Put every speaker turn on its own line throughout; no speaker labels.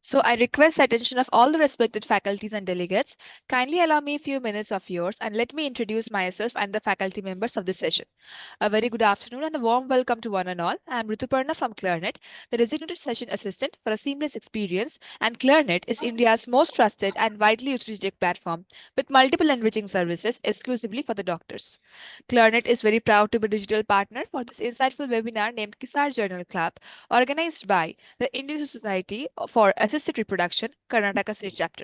So I request the attention of all the respected faculties and delegates. Kindly allow me a few minutes of yours and let me introduce myself and the faculty members of this session. A very good afternoon and a warm welcome to one and all. I am Rituparna from Clarinet, the designated session assistant for a seamless experience, and Clarinet is India's most trusted and widely used digital platform with multiple enriching services exclusively for the doctors. Clarinet is very proud to be a digital partner for this insightful webinar named KISAR Journal Club, organized by the Indian Society for Assisted Reproduction, Karnataka State Chapter.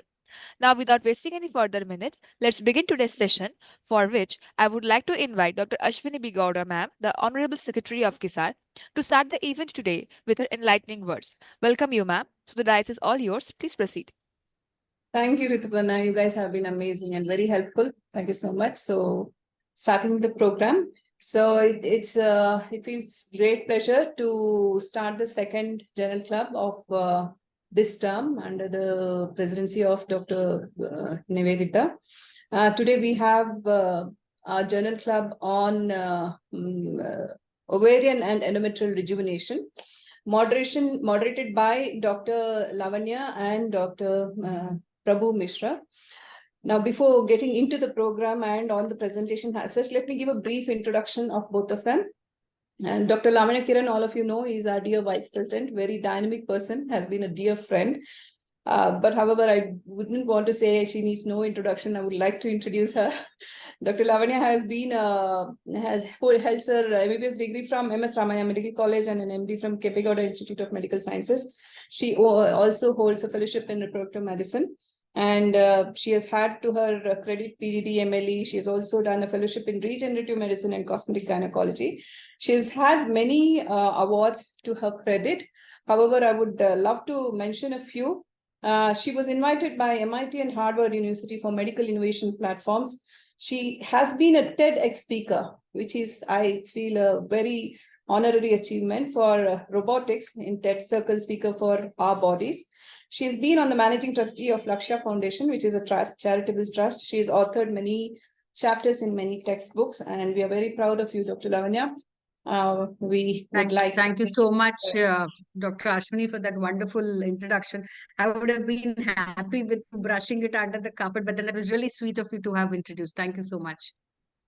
Now, without wasting any further minute, let's begin today's session, for which I would like to invite Dr. Ashwini B. Gowda, ma'am, the Honorable Secretary of KISAR, to start the event today with her enlightening words. Welcome you, ma'am. So the dice is all yours. Please proceed.
Thank you, Rituparna. You guys have been amazing and very helpful. Thank you so much. So, starting the program. So it feels great pleasure to start the second journal club of this term under the presidency of Dr. Nivedita. Today we have our journal club on ovarian and endometrial rejuvenation. Moderated by Dr. Lavanya and Dr. Prabhu Mishra. Now, before getting into the program and on the presentation as such, let me give a brief introduction of both of them. And Dr. Lavanya Kiran, all of you know, is our dear Vice President, very dynamic person, has been a dear friend. But however, I wouldn't want to say she needs no introduction. I would like to introduce her. Dr. Lavanya has held her MBBS degree from MS Ramaya Medical College and an MD from Kepegowda Institute of Medical Sciences. She also holds a fellowship in reproductive medicine. And she has had to her credit PGD MLE. She has also done a fellowship in regenerative medicine and cosmetic gynecology. She has had many awards to her credit. However, I would love to mention a few. She was invited by MIT and Harvard University for medical innovation platforms. She has been a TEDx speaker, which is, I feel, a very honorary achievement for robotics in TED Circle speaker for our bodies. She's been on the managing trustee of Lakshya Foundation, which is a charitable trust. She's authored many chapters in many textbooks, and we are very proud of you, Dr. Lavanya.
Thank you so much, Dr. Ashwini, for that wonderful introduction. I would have been happy with brushing it under the carpet, but then that was really sweet of you to have introduced. Thank you so much.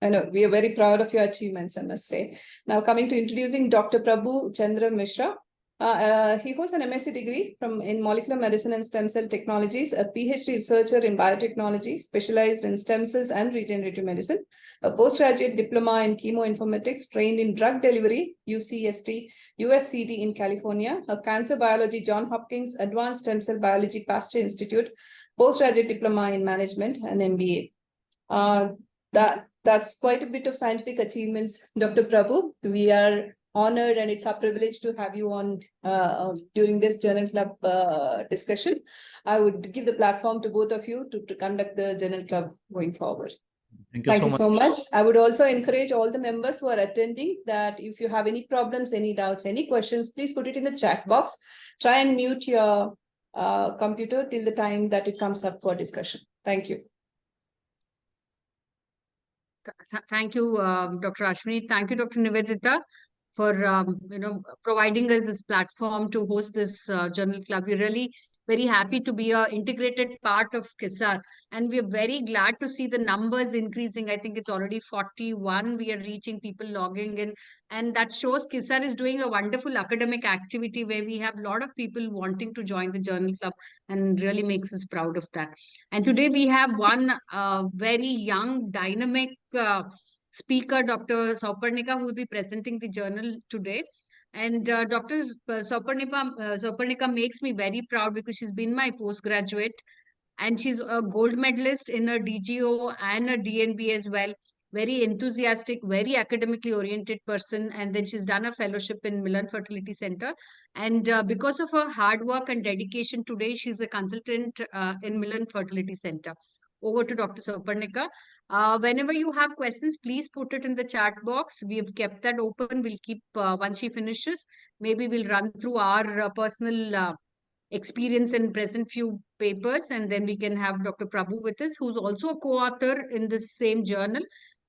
I know, we are very proud of your achievements, I must say. Now, coming to introducing Dr. Prabhu Chandra Mishra. He holds an MSc degree in molecular medicine and stem cell technologies, a PhD researcher in biotechnology, specialized in stem cells and regenerative medicine, a postgraduate diploma in chemoinformatics, trained in drug delivery, UCST, USCD in California, a cancer biology, Johns Hopkins Advanced Stem Cell Biology Pasteur Institute, postgraduate diploma in management, and MBA. That's quite a bit of scientific achievements, Dr. Prabhu. We are honored and it's our privilege to have you on during this journal club discussion. I would give the platform to both of you to conduct the journal club going forward. Thank you so much. I would also encourage all the members who are attending that if you have any problems, any doubts, any questions, please put it in the chat box. Try and mute your computer till the time that it comes up for discussion. Thank you.
Thank you, Dr. Ashwini. Thank you, Dr. Nivedita, for providing us this platform to host this journal club. We're really very happy to be an integrated part of KISAR, and we're very glad to see the numbers increasing. I think it's already 41. We are reaching people logging in, and that shows KISAR is doing a wonderful academic activity where we have a lot of people wanting to join the journal club, and really makes us proud of that. And today we have one very young, dynamic speaker, Dr. Sauparnika, who will be presenting the journal today. And Dr. Sauparnika makes me very proud because she's been my postgraduate and she's a gold medalist in a DGO and a DNB as well. Very enthusiastic, very academically oriented person. And then she's done a fellowship in Milan Fertility Center. And because of her hard work and dedication today, she's a consultant in Milan Fertility Center. Over to Dr. Sauparnika. Whenever you have questions, please put it in the chat box. We've kept that open. We'll keep, once she finishes, maybe we'll run through our personal experience and present few papers, and then we can have Dr. Prabhu with us, who's also a co-author in this same journal.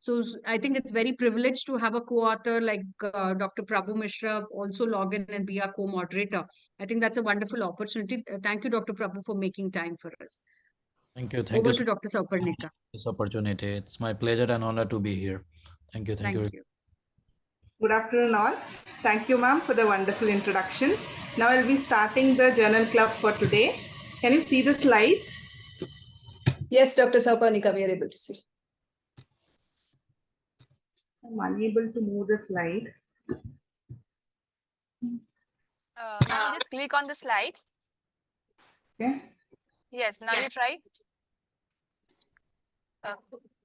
So I think it's very privileged to have a co-author like Dr. Prabhu Mishra also log in and be our co-moderator. I think that's a wonderful opportunity. Thank you, Dr. Prabhu, for making time for us.
Thank you. Thank
Over
you
to
so
Dr.
much for
Sauparnika.
this opportunity. It's my pleasure and honor to be here. Thank you. Thank
Thank
you.
you.
Good afternoon all. Thank you ma'am for the wonderful introduction. Now I'll be starting the journal club for today. Can you see the slides?
Yes, Dr. Sauparnika, we are able to see.
I'm unable to move the slide.
Ma'am, just click on the slide.
Okay.
Yes, now you try.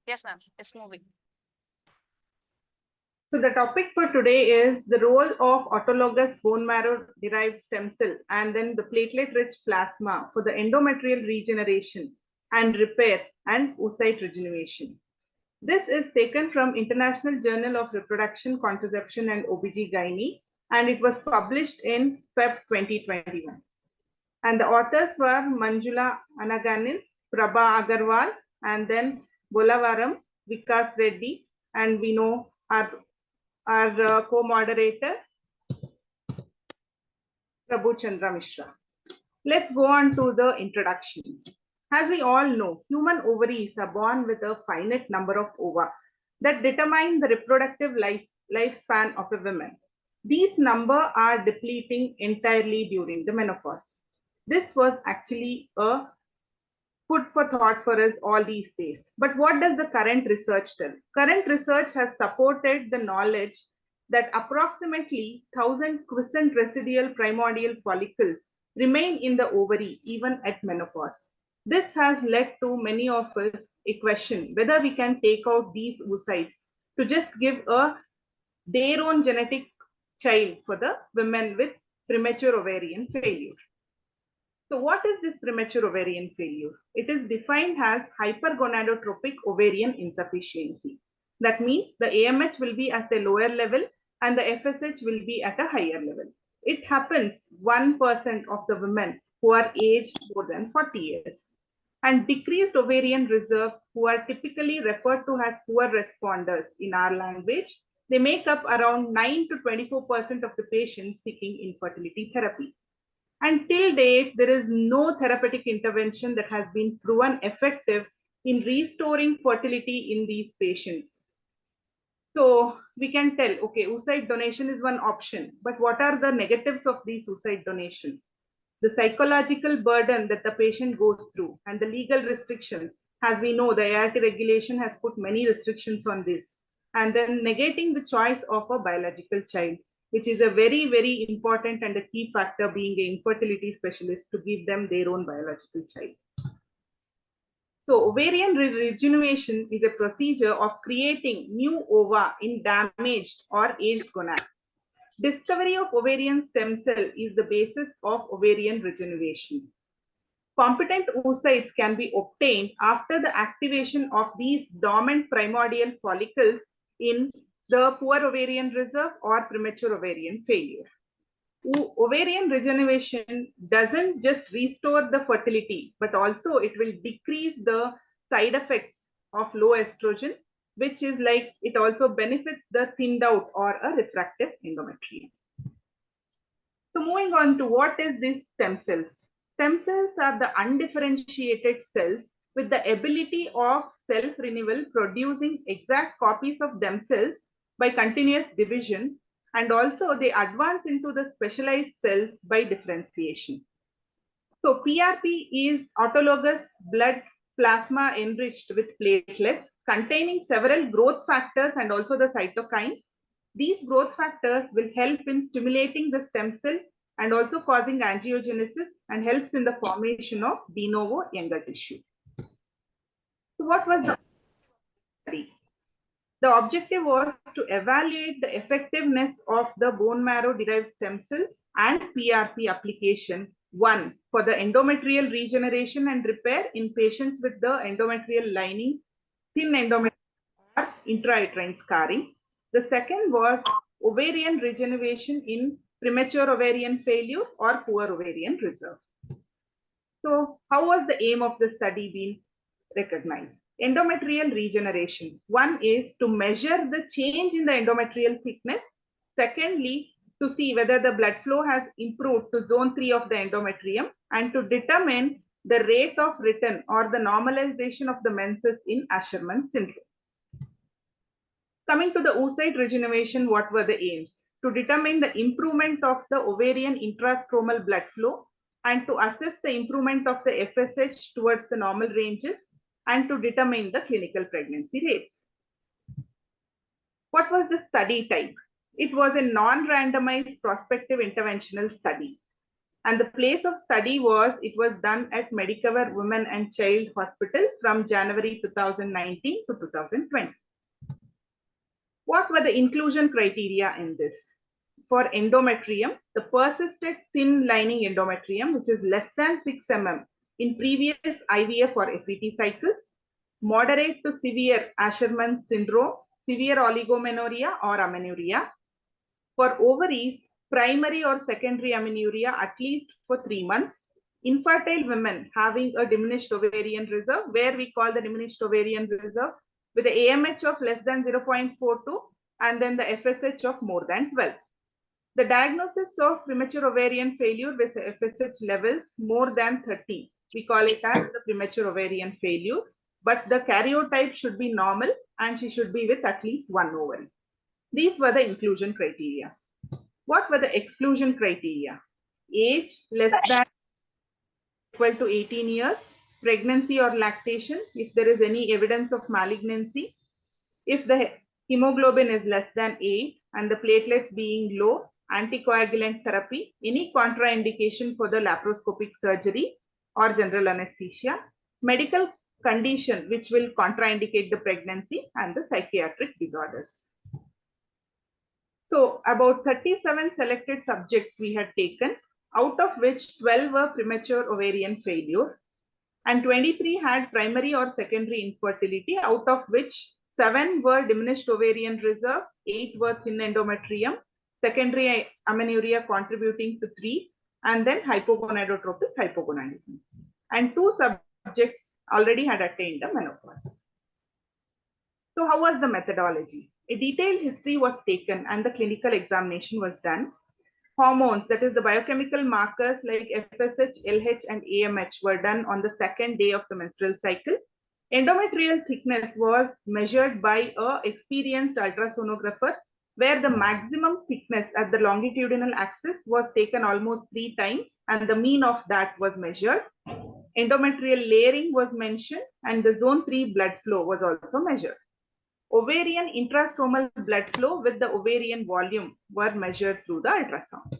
Yes, ma'am, it's moving.
So the topic for today is the role of autologous bone marrow derived stem cell and then the platelet rich plasma for the endometrial regeneration and repair and oocyte regeneration. This is taken from International Journal of Reproduction, Contraception and OBGYN, and it was published in Feb 2021. And the authors were Manjula Anaganin, Prabha Agarwal, and then Bolavaram, Vikas Reddy, and we know our co-moderator, Prabhu Chandra Mishra. Let's go on to the introduction. As we all know, human ovaries are born with a finite number of ova that determine the reproductive lifespan of a woman. These numbers are depleting entirely during the menopause. This was actually a food for thought for us all these days. But what does the current research tell? Current research has supported the knowledge that approximately 1,000 quiescent residual primordial follicles remain in the ovary even at menopause. This has led to many of us a question whether we can take out these oocytes to just give their own genetic child for the women with premature ovarian failure. So what is this premature ovarian failure? It is defined as hypergonadotropic ovarian insufficiency. That means the AMH will be at a lower level and the FSH will be at a higher level. It happens 1% of the women who are aged more than 40 years. And decreased ovarian reserve, who are typically referred to as poor responders in our language, they make up around 9 to 24% of the patients seeking infertility therapy. Until date, there is no therapeutic intervention that has been proven effective in restoring fertility in these patients. So we can tell, okay, oocyte donation is one option, but what are the negatives of these oocyte donation? The psychological burden that the patient goes through and the legal restrictions. As we know, the ART regulation has put many restrictions on this. And then negating the choice of a biological child, which is a very, very important and a key factor being an infertility specialist to give them their own biological child. So ovarian regeneration is a procedure of creating new ova in damaged or aged gonads. Discovery of ovarian stem cell is the basis of ovarian regeneration. Competent oocytes can be obtained after the activation of these dormant primordial follicles in the poor ovarian reserve or premature ovarian failure. Ovarian regeneration doesn't just restore the fertility, but also it will decrease the side effects of low estrogen, which is like it also benefits the thinned out or a refractive endometrium. So moving on to what is these stem cells? Stem cells are the undifferentiated cells with the ability of self-renewal, producing exact copies of themselves by continuous division, and also they advance into the specialized cells by differentiation. So PRP is autologous blood plasma enriched with platelets containing several growth factors and also the cytokines. These growth factors will help in stimulating the stem cell and also causing angiogenesis and helps in the formation of de novo younger tissue. So what was the study? The objective was to evaluate the effectiveness of the bone marrow derived stem cells and PRP application, one for the endometrial regeneration and repair in patients with the endometrial lining, thin endometrial or intrauterine scarring. The second was ovarian regeneration in premature ovarian failure or poor ovarian reserve. So how was the aim of the study being recognized? Endometrial regeneration. One is to measure the change in the endometrial thickness. Secondly, to see whether the blood flow has improved to zone 3 of the endometrium, and to determine the rate of return or the normalization of the menses in Asherman syndrome. Coming to the oocyte regeneration, what were the aims? To determine the improvement of the ovarian intrastromal blood flow, and to assess the improvement of the FSH towards the normal ranges, and to determine the clinical pregnancy rates. What was the study type? It was a non-randomized prospective interventional study. And the place of study was, it was done at Medicover Women and Child Hospital from January 2019 to 2020. What were the inclusion criteria in this? For endometrium, the persistent thin lining endometrium, which is less than 6 mm in previous IVF or FET cycles, moderate to severe Asherman syndrome, severe oligomenorrhea or amenorrhea. For ovaries, primary or secondary amenorrhea at least for 3 months. Infertile women having a diminished ovarian reserve, where we call the diminished ovarian reserve, with the AMH of less than 0.42 and then the FSH of more than 12. The diagnosis of premature ovarian failure with FSH levels more than 30. We call it as the premature ovarian failure, but the karyotype should be normal and she should be with at least 1 ovary. These were the inclusion criteria. What were the exclusion criteria? Age less than equal to 18 years, pregnancy or lactation, if there is any evidence of malignancy, if the hemoglobin is less than 8 and the platelets being low, anticoagulant therapy, any contraindication for the laparoscopic surgery or general anesthesia, medical condition which will contraindicate the pregnancy, and the psychiatric disorders. So about 37 selected subjects we had taken, out of which 12 were premature ovarian failure and 23 had primary or secondary infertility, out of which 7 were diminished ovarian reserve, 8 were thin endometrium, secondary amenorrhea contributing to 3, and then hypogonadotropic hypogonadism. And 2 subjects already had attained the menopause. So how was the methodology? A detailed history was taken and the clinical examination was done. Hormones, that is the biochemical markers like FSH, LH, and AMH were done on the 2nd day of the menstrual cycle. Endometrial thickness was measured by an experienced ultrasonographer, where the maximum thickness at the longitudinal axis was taken almost 3 times and the mean of that was measured. Endometrial layering was mentioned and the zone 3 blood flow was also measured. Ovarian intrastromal blood flow with the ovarian volume were measured through the ultrasound.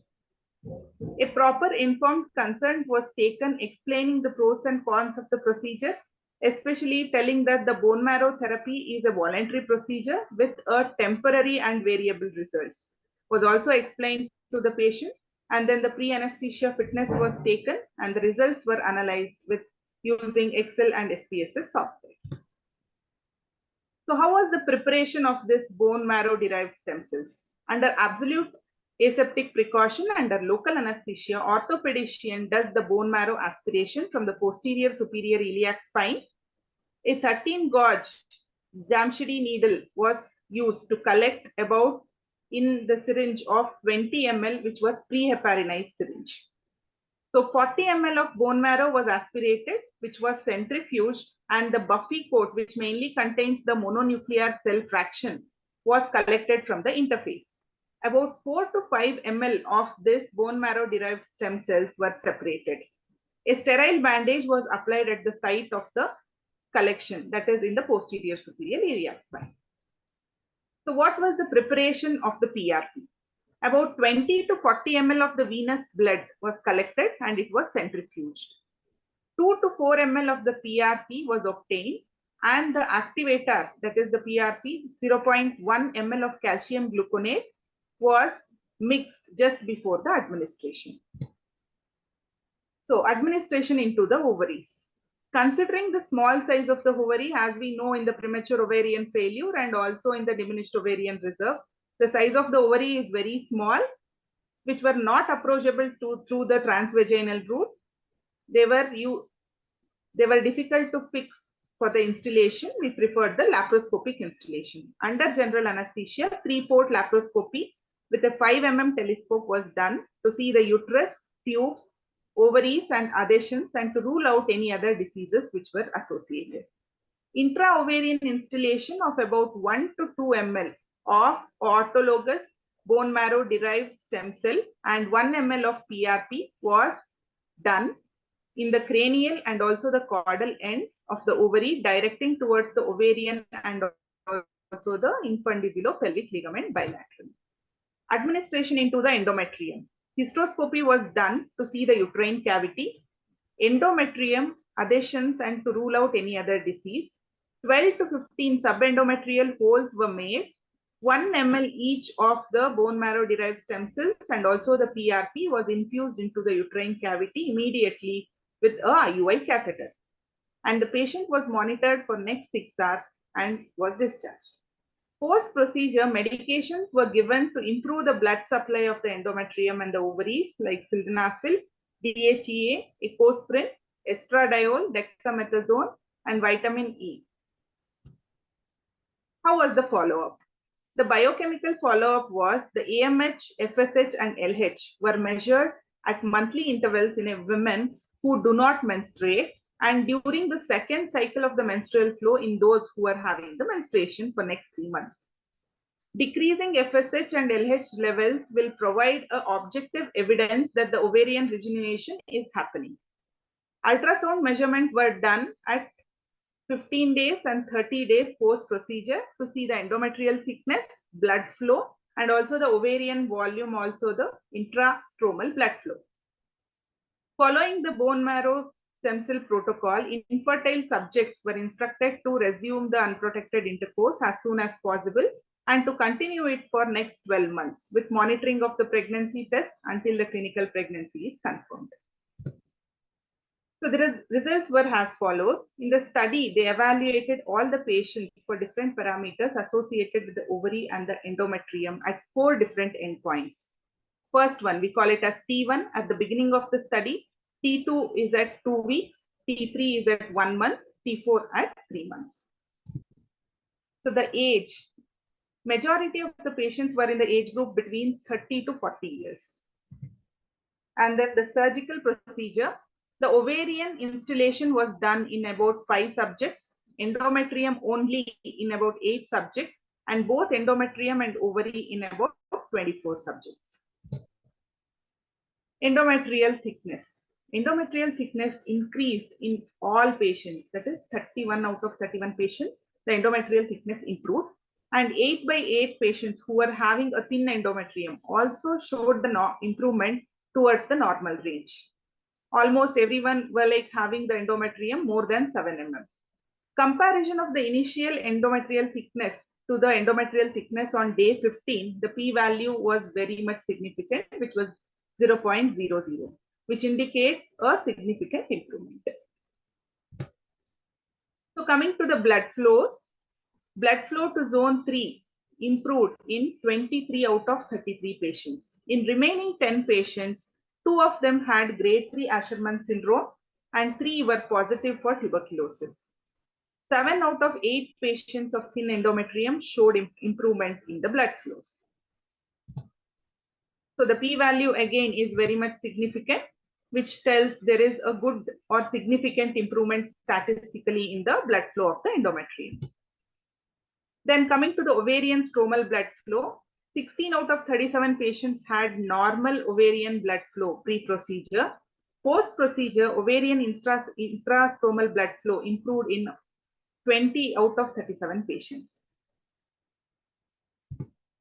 A proper informed consent was taken explaining the pros and cons of the procedure, especially telling that the bone marrow therapy is a voluntary procedure with a temporary and variable results. Was also explained to the patient, and then the pre-anesthesia fitness was taken and the results were analyzed with using Excel and SPSS software. So how was the preparation of this bone marrow derived stem cells? Under absolute aseptic precaution, under local anesthesia, orthopedician does the bone marrow aspiration from the posterior superior iliac spine. A 13 gauge Jamshidi needle was used to collect about in the syringe of 20 ml, which was pre-heparinized syringe. So 40 ml of bone marrow was aspirated, which was centrifuged, and the buffy coat, which mainly contains the mononuclear cell fraction, was collected from the interface. About 4 to 5 ml of this bone marrow derived stem cells were separated. A sterile bandage was applied at the site of the collection, that is in the posterior superior iliac spine. So what was the preparation of the PRP? About 20 to 40 ml of the venous blood was collected and it was centrifuged. 2 to 4 ml of the PRP was obtained and the activator, that is the PRP, 0.1 ml of calcium gluconate was mixed just before the administration. So administration into the ovaries. Considering the small size of the ovary, as we know in the premature ovarian failure and also in the diminished ovarian reserve, the size of the ovary is very small, which were not approachable through the transvaginal route. They were difficult to fix for the installation, we preferred the laparoscopic installation. Under general anesthesia, 3-port laparoscopy with a 5 mm telescope was done to see the uterus, tubes, ovaries and adhesions and to rule out any other diseases which were associated. Intra-ovarian installation of about 1 to 2 ml of autologous bone marrow derived stem cell and 1 ml of PRP was done in the cranial and also the caudal end of the ovary, directing towards the ovarian and also the infundibulopelvic ligament bilaterally. Administration into the endometrium. Histoscopy was done to see the uterine cavity, endometrium, adhesions and to rule out any other disease. 12 to 15 subendometrial holes were made. 1 ml each of the bone marrow derived stem cells and also the PRP was infused into the uterine cavity immediately with a IUI catheter. And the patient was monitored for next 6 hours and was discharged. Post-procedure, medications were given to improve the blood supply of the endometrium and the ovaries like sildenafil, DHEA, ecosprin, estradiol, dexamethasone, and vitamin E. How was the follow-up? The biochemical follow-up was the AMH, FSH, and LH were measured at monthly intervals in a women who do not menstruate and during the second cycle of the menstrual flow in those who are having the menstruation for next 3 months. Decreasing FSH and LH levels will provide an objective evidence that the ovarian regeneration is happening. Ultrasound measurements were done at 15 days and 30 days post-procedure to see the endometrial thickness, blood flow, and also the ovarian volume, also the intrastromal blood flow. Following the bone marrow stem cell protocol, infertile subjects were instructed to resume the unprotected intercourse as soon as possible and to continue it for next 12 months with monitoring of the pregnancy test until the clinical pregnancy is confirmed. So the results were as follows. In the study, they evaluated all the patients for different parameters associated with the ovary and the endometrium at 4 different endpoints. First one, we call it as T1 at the beginning of the study. T2 is at 2 weeks. T3 is at 1 month. T4 at 3 months. So the age, majority of the patients were in the age group between 30 to 40 years. And then the surgical procedure, the ovarian installation was done in about 5 subjects, endometrium only in about 8 subjects, and both endometrium and ovary in about 24 subjects. Endometrial thickness. Endometrial thickness increased in all patients, that is 31 out of 31 patients, the endometrial thickness improved. And 8 by 8 patients who were having a thin endometrium also showed the improvement towards the normal range. Almost everyone were like having the endometrium more than 7 mm. Comparison of the initial endometrial thickness to the endometrial thickness on day 15, the p-value was very much significant, which was 0.00, which indicates a significant improvement. So coming to the blood flows, blood flow to zone 3 improved in 23 out of 33 patients. In remaining 10 patients, 2 of them had grade 3 Asherman syndrome and 3 were positive for tuberculosis. 7 out of 8 patients of thin endometrium showed improvement in the blood flows. So the p-value again is very much significant, which tells there is a good or significant improvement statistically in the blood flow of the endometrium. Then coming to the ovarian stromal blood flow, 16 out of 37 patients had normal ovarian blood flow pre-procedure. Post-procedure, ovarian intrastromal blood flow improved in 20 out of 37 patients.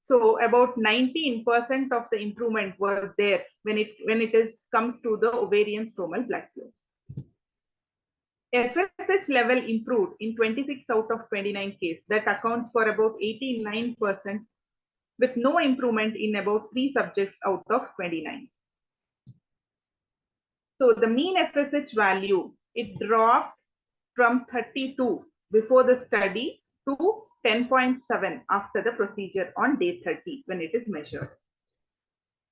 So about 19% of the improvement was there when it comes to the ovarian stromal blood flow. FSH level improved in 26 out of 29 cases. That accounts for about 89%, with no improvement in about 3 subjects out of 29. So the mean FSH value, it dropped from 32 before the study to 10.7 after the procedure on day 30 when it is measured.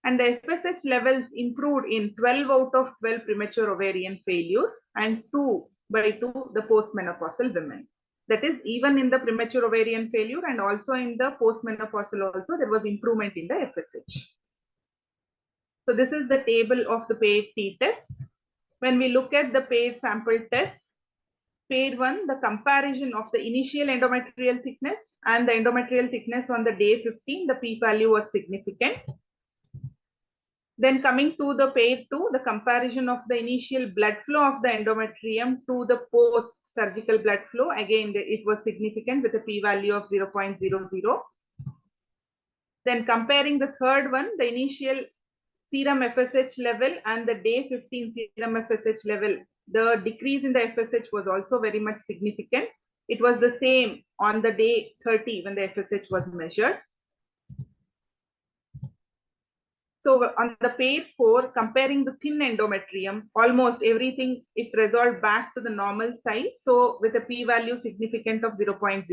And the FSH levels improved in 12 out of 12 premature ovarian failure and 2 by 2, the postmenopausal women. That is, even in the premature ovarian failure and also in the postmenopausal also, there was improvement in the FSH. So this is the table of the paired t-tests. When we look at the paired sample tests, pair 1, the comparison of the initial endometrial thickness and the endometrial thickness on the day 15, the p-value was significant. Then coming to the pair 2, the comparison of the initial blood flow of the endometrium to the post-surgical blood flow, again it was significant with a p-value of 0.00. Then comparing the third one, the initial serum FSH level and the day 15 serum FSH level, the decrease in the FSH was also very much significant. It was the same on the day 30 when the FSH was measured. So on the pair 4, comparing the thin endometrium, almost everything, it resolved back to the normal size. So with a p-value significant of 0.00.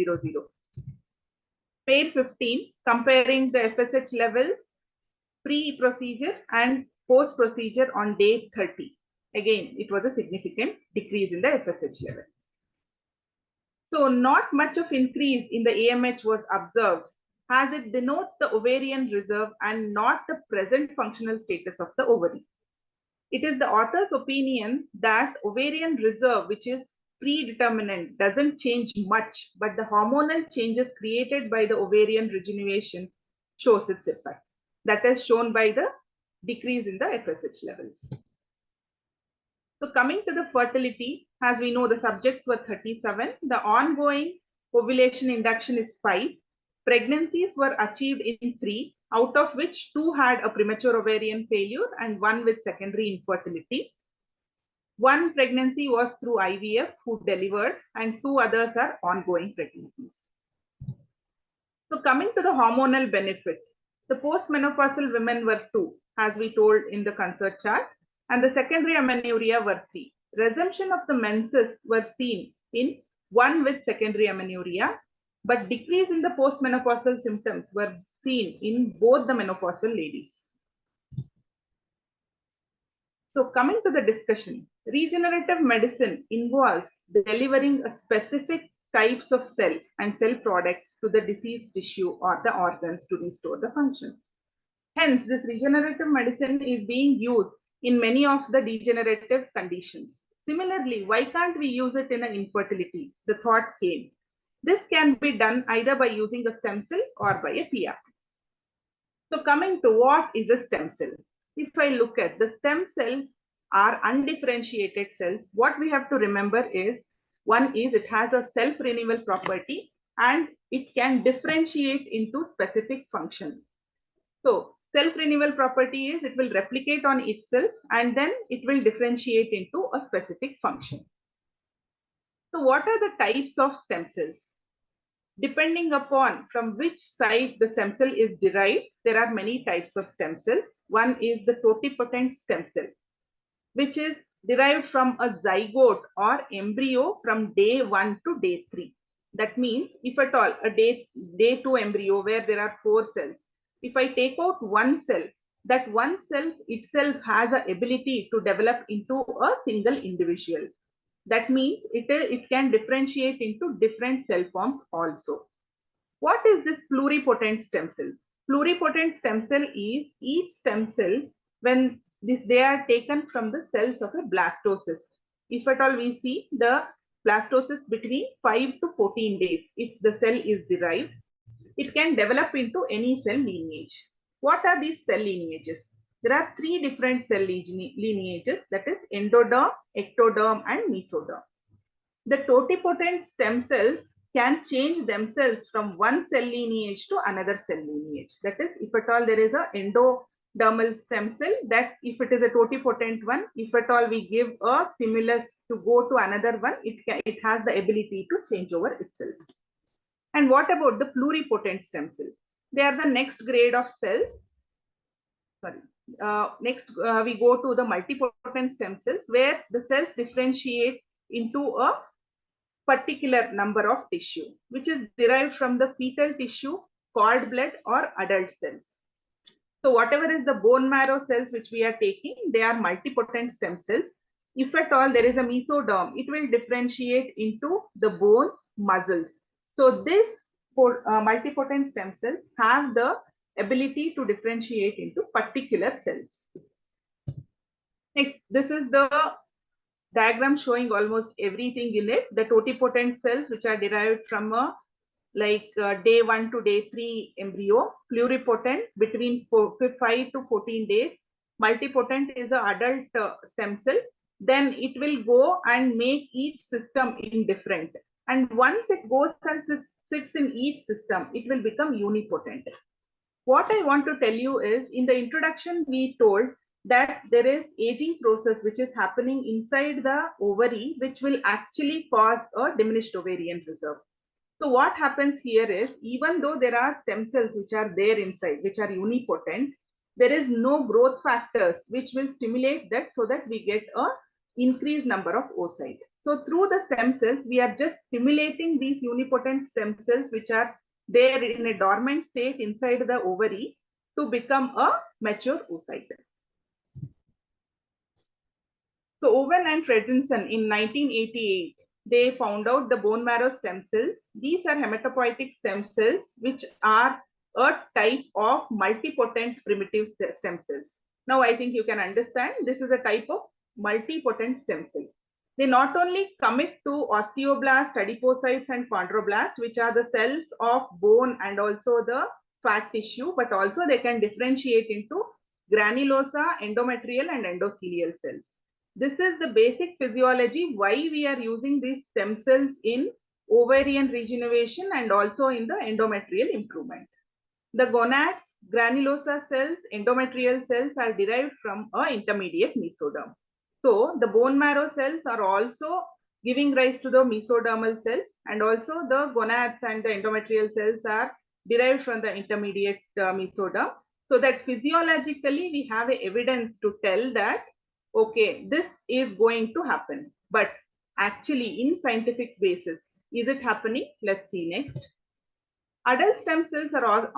Pair 15, comparing the FSH levels pre-procedure and post-procedure on day 30. Again, it was a significant decrease in the FSH level. So not much of increase in the AMH was observed, as it denotes the ovarian reserve and not the present functional status of the ovary. It is the author's opinion that ovarian reserve, which is predeterminant, doesn't change much, but the hormonal changes created by the ovarian regeneration shows its effect. That is shown by the decrease in the FSH levels. So coming to the fertility, as we know, the subjects were 37. The ongoing ovulation induction is 5. Pregnancies were achieved in 3, out of which 2 had a premature ovarian failure and 1 with secondary infertility. 1 pregnancy was through IVF, who delivered, and 2 others are ongoing pregnancies. So coming to the hormonal benefit, the postmenopausal women were 2, as we told in the consult chart, and the secondary amenorrhea were 3. Resumption of the menses were seen in 1 with secondary amenorrhea, but decrease in the postmenopausal symptoms were seen in both the menopausal ladies. So coming to the discussion, regenerative medicine involves delivering a specific types of cell and cell products to the diseased tissue or the organs to restore the function. Hence, this regenerative medicine is being used in many of the degenerative conditions. Similarly, why can't we use it in an infertility? The thought came. This can be done either by using a stem cell or by a PRP. So coming to what is a stem cell? If I look at the stem cells are undifferentiated cells, what we have to remember is, one is it has a self-renewal property and it can differentiate into specific function. So self-renewal property is it will replicate on itself and then it will differentiate into a specific function. So what are the types of stem cells? Depending upon from which side the stem cell is derived, there are many types of stem cells. One is the totipotent stem cell, which is derived from a zygote or embryo from day 1 to day 3. That means if at all a day 2 embryo where there are 4 cells, if I take out one cell, that one cell itself has the ability to develop into a single individual. That means it can differentiate into different cell forms also. What is this pluripotent stem cell? Pluripotent stem cell is each stem cell when they are taken from the cells of a blastocyst. If at all we see the blastocyst between 5 to 14 days, if the cell is derived, it can develop into any cell lineage. What are these cell lineages? There are 3 different cell lineages, that is endoderm, ectoderm, and mesoderm. The totipotent stem cells can change themselves from one cell lineage to another cell lineage. That is, if at all there is an endodermal stem cell, that if it is a totipotent one, if at all we give a stimulus to go to another one, it has the ability to change over itself. And what about the pluripotent stem cell? They are the next grade of cells. Next, we go to the multipotent stem cells, where the cells differentiate into a particular number of tissue, which is derived from the fetal tissue, cord blood, or adult cells. So whatever is the bone marrow cells which we are taking, they are multipotent stem cells. If at all there is a mesoderm, it will differentiate into the bones, muscles. So this multipotent stem cells have the ability to differentiate into particular cells. Next, this is the diagram showing almost everything in it. The totipotent cells, which are derived from a day 1 to day 3 embryo, pluripotent between 5 to 14 days, multipotent is the adult stem cell. Then it will go and make each system indifferent. And once it goes and sits in each system, it will become unipotent. What I want to tell you is, in the introduction, we told that there is aging process which is happening inside the ovary, which will actually cause a diminished ovarian reserve. So what happens here is, even though there are stem cells which are there inside, which are unipotent, there is no growth factors which will stimulate that so that we get a increased number of oocyte. So through the stem cells, we are just stimulating these unipotent stem cells which are there in a dormant state inside the ovary to become a mature oocyte. So Owen and Fredrinson in 1988, they found out the bone marrow stem cells. These are hematopoietic stem cells, which are a type of multipotent primitive stem cells. Now I think you can understand this is a type of multipotent stem cell. They not only commit to osteoblasts, adipocytes, and chondroblasts, which are the cells of bone and also the fat tissue, but also they can differentiate into granulosa, endometrial, and endothelial cells. This is the basic physiology why we are using these stem cells in ovarian regeneration and also in the endometrial improvement. The gonads, granulosa cells, endometrial cells are derived from an intermediate mesoderm. So the bone marrow cells are also giving rise to the mesodermal cells, and also the gonads and the endometrial cells are derived from the intermediate mesoderm. So that physiologically we have evidence to tell that, okay, this is going to happen. But actually in scientific basis, is it happening? Let's see next. Adult stem cells are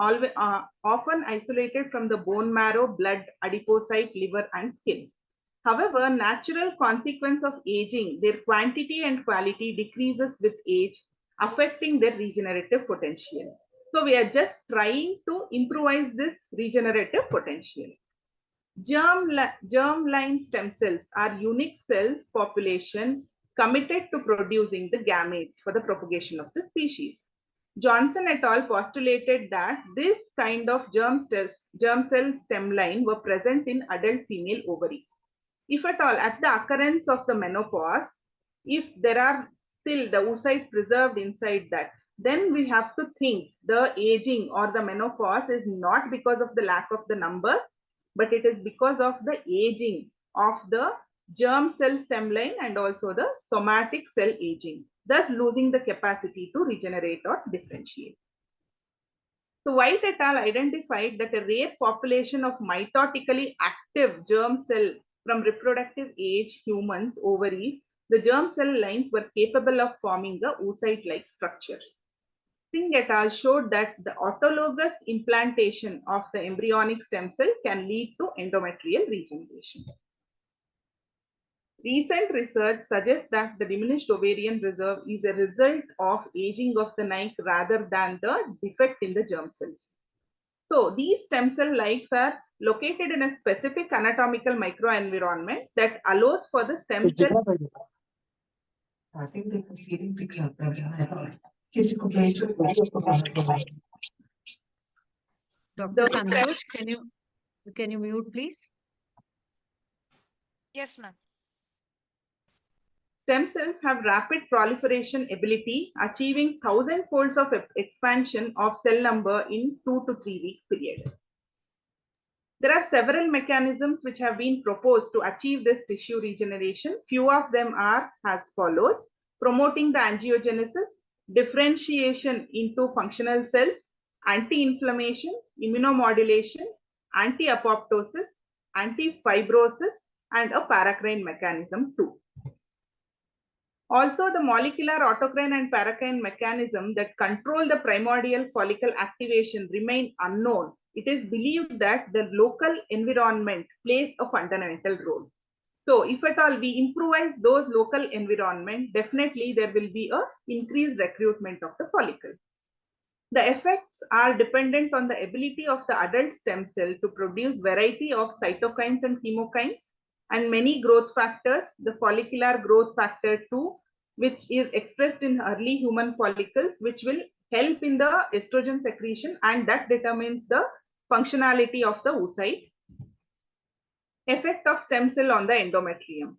often isolated from the bone marrow, blood, adipocyte, liver, and skin. However, natural consequence of aging, their quantity and quality decreases with age, affecting their regenerative potential. So we are just trying to improvise this regenerative potential. Germline stem cells are unique cells population committed to producing the gametes for the propagation of the species. Johnson et al. Postulated that this kind of germ cell stem line were present in adult female ovary. If at all, at the occurrence of the menopause, if there are still the oocyte preserved inside that, then we have to think the aging or the menopause is not because of the lack of the numbers, but it is because of the aging of the germ cell stem line and also the somatic cell aging, thus losing the capacity to regenerate or differentiate. So White et al. Identified that a rare population of mitotically active germ cell from reproductive age humans ovaries, the germ cell lines were capable of forming the oocyte-like structure. Singh et al. Showed that the autologous implantation of the embryonic stem cell can lead to endometrial regeneration. Recent research suggests that the diminished ovarian reserve is a result of aging of the nike rather than the defect in the germ cells. So these stem cell likes are located in a specific anatomical microenvironment that allows for the stem cell.
Dr. Santosh, can you mute, please?
Yes, ma'am.
Stem cells have rapid proliferation ability, achieving 1,000 folds of expansion of cell number in 2 to 3 week period. There are several mechanisms which have been proposed to achieve this tissue regeneration. Few of them are as follows: promoting the angiogenesis, differentiation into functional cells, anti-inflammation, immunomodulation, anti-apoptosis, anti-fibrosis, and a paracrine mechanism too. Also, the molecular autocrine and paracrine mechanism that control the primordial follicle activation remain unknown. It is believed that the local environment plays a fundamental role. So if at all we improvise those local environment, definitely there will be a increased recruitment of the follicle. The effects are dependent on the ability of the adult stem cell to produce variety of cytokines and chemokines and many growth factors, the follicular growth factor 2, which is expressed in early human follicles, which will help in the estrogen secretion, and that determines the functionality of the oocyte. Effect of stem cell on the endometrium.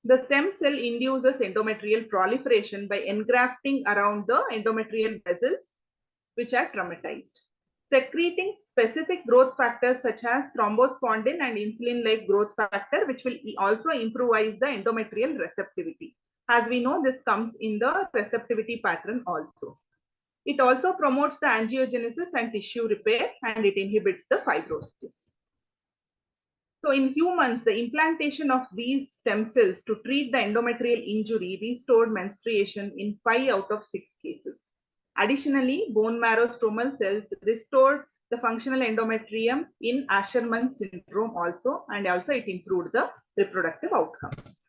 The stem cell induces endometrial proliferation by engrafting around the endometrial vessels, which are traumatized, secreting specific growth factors such as thrombospondin and insulin-like growth factor, which will also improvise the endometrial receptivity. As we know, this comes in the receptivity pattern also. It also promotes the angiogenesis and tissue repair, and it inhibits the fibrosis. So in humans, the implantation of these stem cells to treat the endometrial injury restored menstruation in 5 out of 6 cases. Additionally, bone marrow stromal cells restored the functional endometrium in Asherman syndrome also, and also it improved the reproductive outcomes.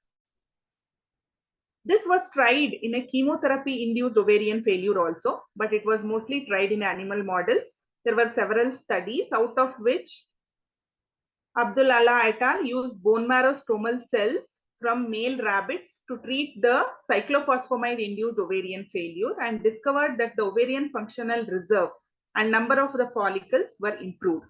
This was tried in a chemotherapy-induced ovarian failure also, but it was mostly tried in animal models. There were several studies, out of which Abdullah et al. Used bone marrow stromal cells from male rabbits to treat the cyclophosphamide-induced ovarian failure and discovered that the ovarian functional reserve and number of the follicles were improved.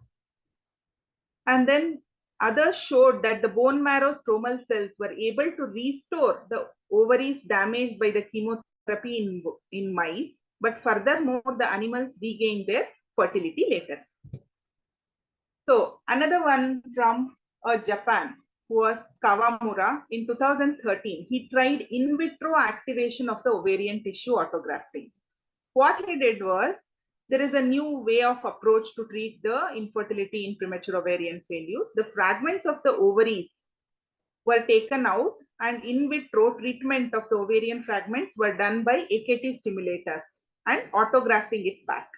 And then others showed that the bone marrow stromal cells were able to restore the ovaries damaged by the chemotherapy in mice, but furthermore, the animals regained their fertility later. So another one from Japan, who was Kawamura, in 2013, he tried in vitro activation of the ovarian tissue autografting. What he did was, there is a new way of approach to treat the infertility in premature ovarian failure. The fragments of the ovaries were taken out, and in vitro treatment of the ovarian fragments were done by AKT stimulators and autografting it back.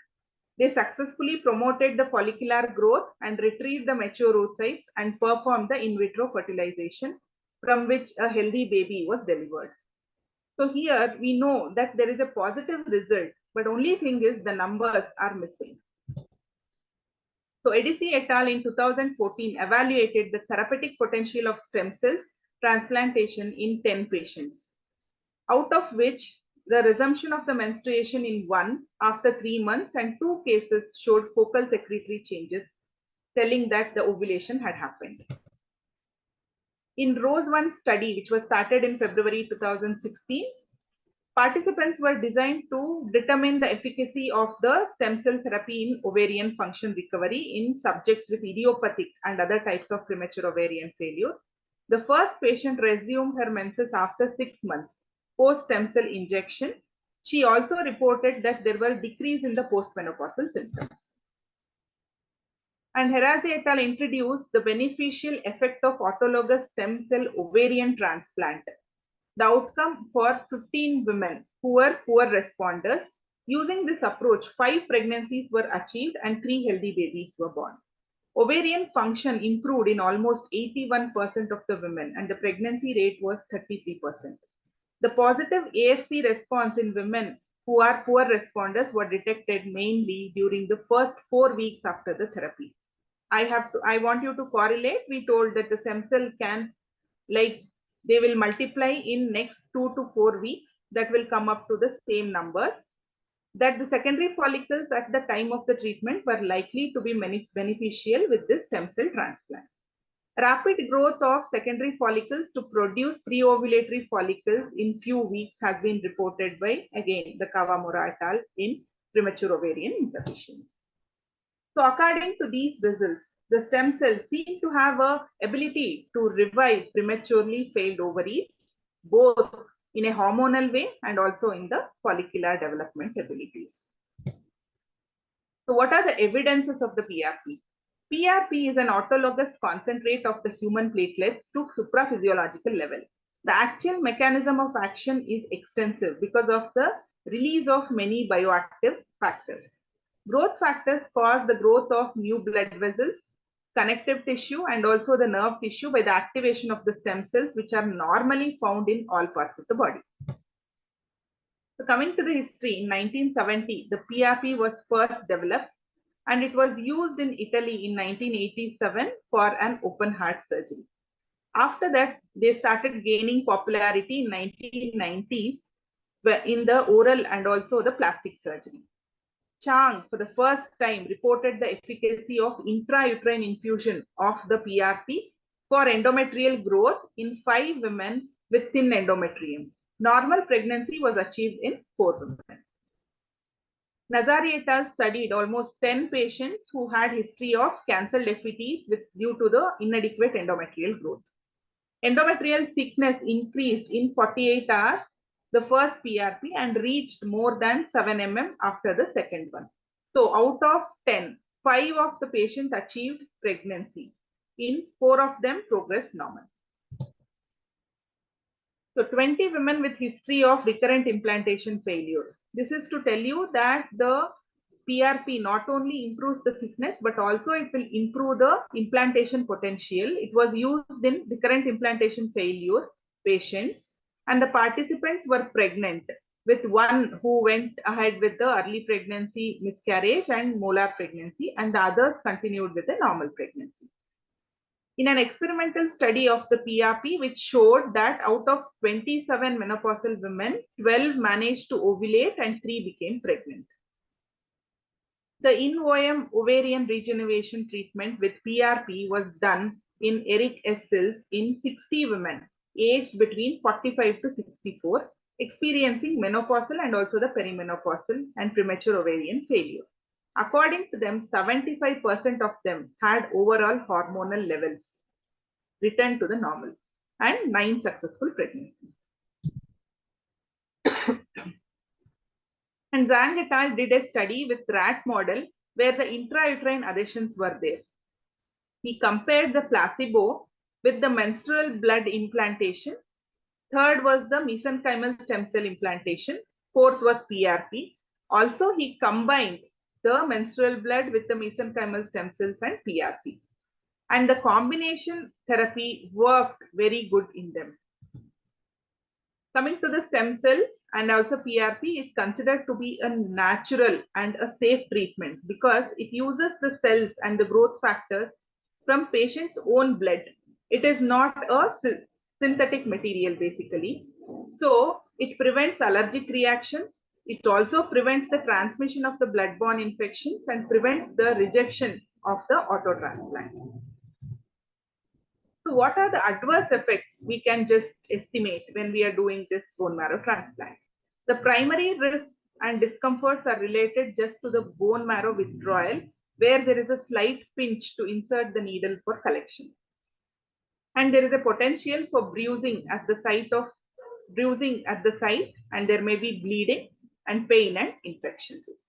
They successfully promoted the follicular growth and retrieved the mature oocytes and performed the in vitro fertilization, from which a healthy baby was delivered. So here we know that there is a positive result, but only thing is the numbers are missing. So Edisi et al. In 2014 evaluated the therapeutic potential of stem cells transplantation in 10 patients, out of which the resumption of the menstruation in 1 after 3 months and 2 cases showed focal secretory changes, telling that the ovulation had happened. In ROSE 1 study, which was started in February 2016, participants were designed to determine the efficacy of the stem cell therapy in ovarian function recovery in subjects with idiopathic and other types of premature ovarian failure. The first patient resumed her menses after 6 months post stem cell injection. She also reported that there were decrease in the postmenopausal symptoms. And Herazi et al. Introduced the beneficial effect of autologous stem cell ovarian transplant. The outcome for 15 women who were poor responders. Using this approach, 5 pregnancies were achieved and 3 healthy babies were born. Ovarian function improved in almost 81% of the women, and the pregnancy rate was 33%. The positive AFC response in women who are poor responders were detected mainly during the first 4 weeks after the therapy. I want you to correlate. We told that the stem cell can, like, they will multiply in next 2 to 4 weeks. That will come up to the same numbers. That the secondary follicles at the time of the treatment were likely to be beneficial with this stem cell transplant. Rapid growth of secondary follicles to produce pre-ovulatory follicles in few weeks has been reported by, again, the Kawamura et al. In premature ovarian insufficiency. So according to these results, the stem cells seem to have an ability to revive prematurely failed ovaries, both in a hormonal way and also in the follicular development abilities. So what are the evidences of the PRP? PRP is an autologous concentrate of the human platelets to supraphysiological level. The actual mechanism of action is extensive because of the release of many bioactive factors. Growth factors cause the growth of new blood vessels, connective tissue and also the nerve tissue by the activation of the stem cells, which are normally found in all parts of the body. So coming to the history, in 1970, the PRP was first developed and it was used in Italy in 1987 for an open heart surgery. After that, they started gaining popularity in 1990s in the oral and also the plastic surgery. Chang, for the first time, reported the efficacy of intrauterine infusion of the PRP for endometrial growth in 5 women with thin endometrium. Normal pregnancy was achieved in 4 women. Nazari et al. Studied almost 10 patients who had history of cancelled FETs due to the inadequate endometrial growth. Endometrial thickness increased in 48 hours, the first PRP, and reached more than 7 mm after the second one. So out of 10, 5 of the patients achieved pregnancy. In 4 of them progressed normal. So 20 women with history of recurrent implantation failure. This is to tell you that the PRP not only improves the thickness, but also it will improve the implantation potential. It was used in recurrent implantation failure patients, and the participants were pregnant, with one who went ahead with the early pregnancy miscarriage and molar pregnancy, and the others continued with a normal pregnancy. In an experimental study of the PRP, which showed that out of 27 menopausal women, 12 managed to ovulate and 3 became pregnant. The in-OM ovarian regeneration treatment with PRP was done in Eric S. Sills in 60 women aged between 45 to 64, experiencing menopausal and also the perimenopausal and premature ovarian failure. According to them, 75% of them had overall hormonal levels returned to the normal and 9 successful pregnancies. And Zhang et al. Did a study with rat model where the intrauterine adhesions were there. He compared the placebo with the menstrual blood implantation. Third was the mesenchymal stem cell implantation. Fourth was PRP. Also, he combined the menstrual blood with the mesenchymal stem cells and PRP. And the combination therapy worked very good in them. Coming to the stem cells and also PRP is considered to be a natural and a safe treatment because it uses the cells and the growth factors from patient's own blood. It is not a synthetic material basically. So it prevents allergic reactions. It also prevents the transmission of the blood-borne infections and prevents the rejection of the autotransplant. So what are the adverse effects we can just estimate when we are doing this bone marrow transplant? The primary risks and discomforts are related just to the bone marrow withdrawal, where there is a slight pinch to insert the needle for collection. And there is a potential for bruising at the site, and there may be bleeding and pain and infection risk.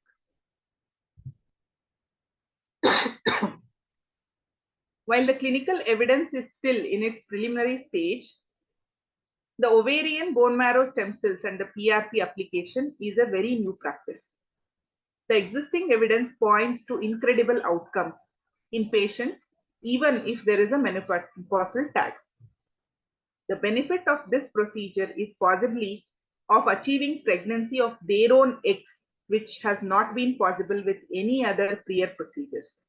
While the clinical evidence is still in its preliminary stage, the ovarian bone marrow stem cells and the PRP application is a very new practice. The existing evidence points to incredible outcomes in patients, even if there is a menopausal tax. The benefit of this procedure is possibly of achieving pregnancy of their own eggs, which has not been possible with any other prior procedures.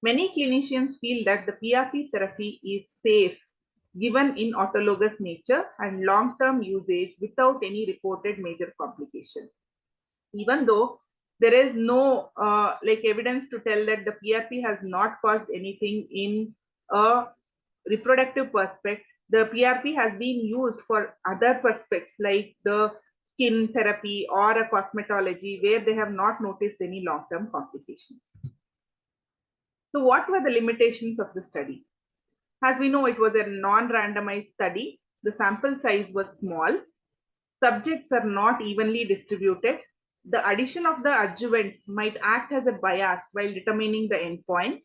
Many clinicians feel that the PRP therapy is safe given in autologous nature and long-term usage without any reported major complication. Even though there is no evidence to tell that the PRP has not caused anything in a reproductive perspective, the PRP has been used for other perspectives like the skin therapy or a cosmetology where they have not noticed any long-term complications. So what were the limitations of the study? As we know, it was a non-randomized study. The sample size was small. Subjects are not evenly distributed. The addition of the adjuvants might act as a bias while determining the endpoints.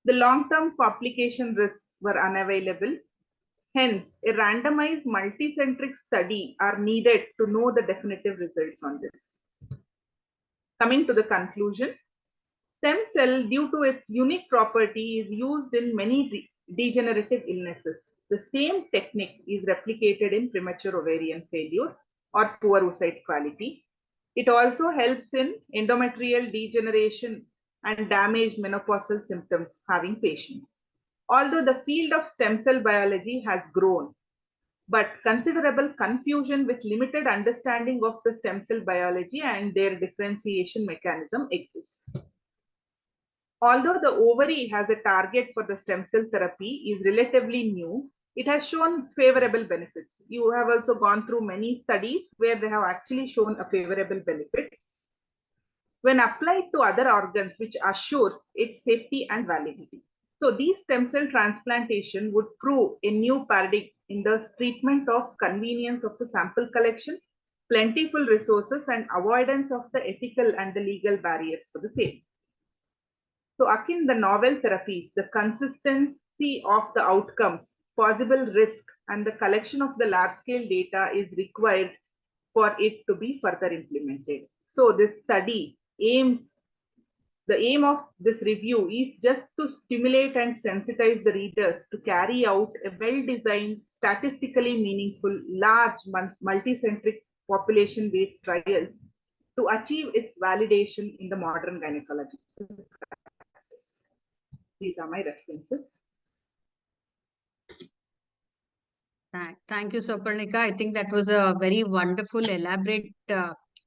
The long-term complication risks were unavailable. Hence, a randomized multicentric study are needed to know the definitive results on this. Coming to the conclusion, Stem cell, due to its unique property, is used in many degenerative illnesses. The same technique is replicated in premature ovarian failure or poor oocyte quality. It also helps in endometrial degeneration and damaged menopausal symptoms having patients. Although the field of stem cell biology has grown, but considerable confusion with limited understanding of the stem cell biology and their differentiation mechanism exists. Although the ovary has a target for the stem cell therapy is relatively new, it has shown favorable benefits. You have also gone through many studies where they have actually shown a favorable benefit when applied to other organs, which assures its safety and validity. So these stem cell transplantation would prove a new paradigm in the treatment of convenience of the sample collection, plentiful resources, and avoidance of the ethical and the legal barriers for the same. So akin the novel therapies, the consistency of the outcomes, possible risk, and the collection of the large-scale data is required for it to be further implemented. So this study the aim of this review is just to stimulate and sensitize the readers to carry out a well-designed, statistically meaningful, large, multicentric population-based trials to achieve its validation in the modern gynecology. These are my references.
Thank you, Soparnika. I think that was a very wonderful, elaborate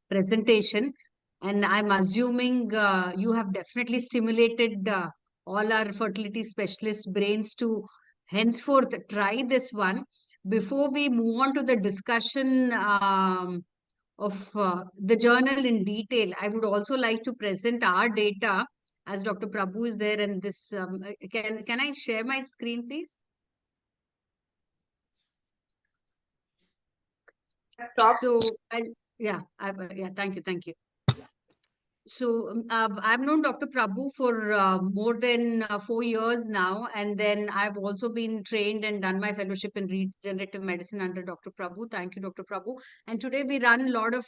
presentation. And I'm assuming you have definitely stimulated all our fertility specialist brains to henceforth try this one. Before we move on to the discussion of the journal in detail, I would also like to present our data as Dr. Prabhu is there. And this, can I share my screen, please? So, yeah, thank you. So, I've known Dr. Prabhu for more than 4 years now, and then I've also been trained and done my fellowship in regenerative medicine under Dr. Prabhu. Thank you, Dr. Prabhu. And today we run a lot of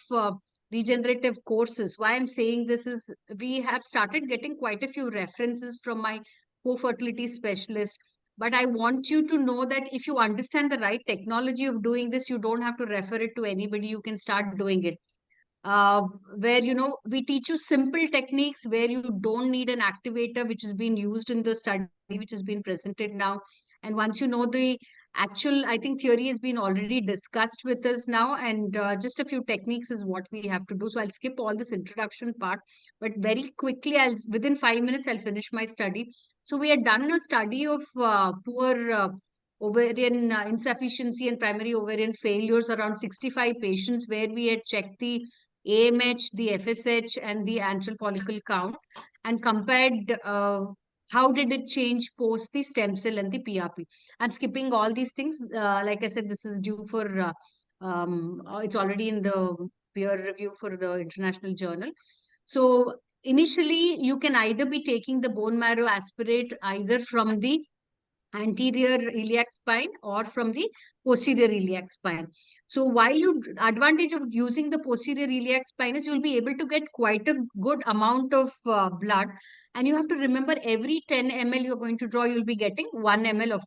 regenerative courses. Why I'm saying this is we have started getting quite a few references from my co-fertility specialist. But I want you to know that if you understand the right technology of doing this, you don't have to refer it to anybody. You can start doing it. Where, we teach you simple techniques where you don't need an activator, which has been used in the study, which has been presented now. And once you know the actual, I think theory has been already discussed with us now, and just a few techniques is what we have to do. So I'll skip all this introduction part, but very quickly, within 5 minutes, I'll finish my study. So we had done a study of poor ovarian insufficiency and primary ovarian failures around 65 patients, where we had checked the AMH, the FSH, and the antral follicle count, and compared how did it change post the stem cell and the PRP. I'm skipping all these things. Like I said, this is due for, it's already in the peer review for the international journal. So initially, you can either be taking the bone marrow aspirate either from the anterior iliac spine or from the posterior iliac spine. So while you advantage of using the posterior iliac spine is you'll be able to get quite a good amount of blood, and you have to remember every 10 ml you're going to draw, you'll be getting 1 ml of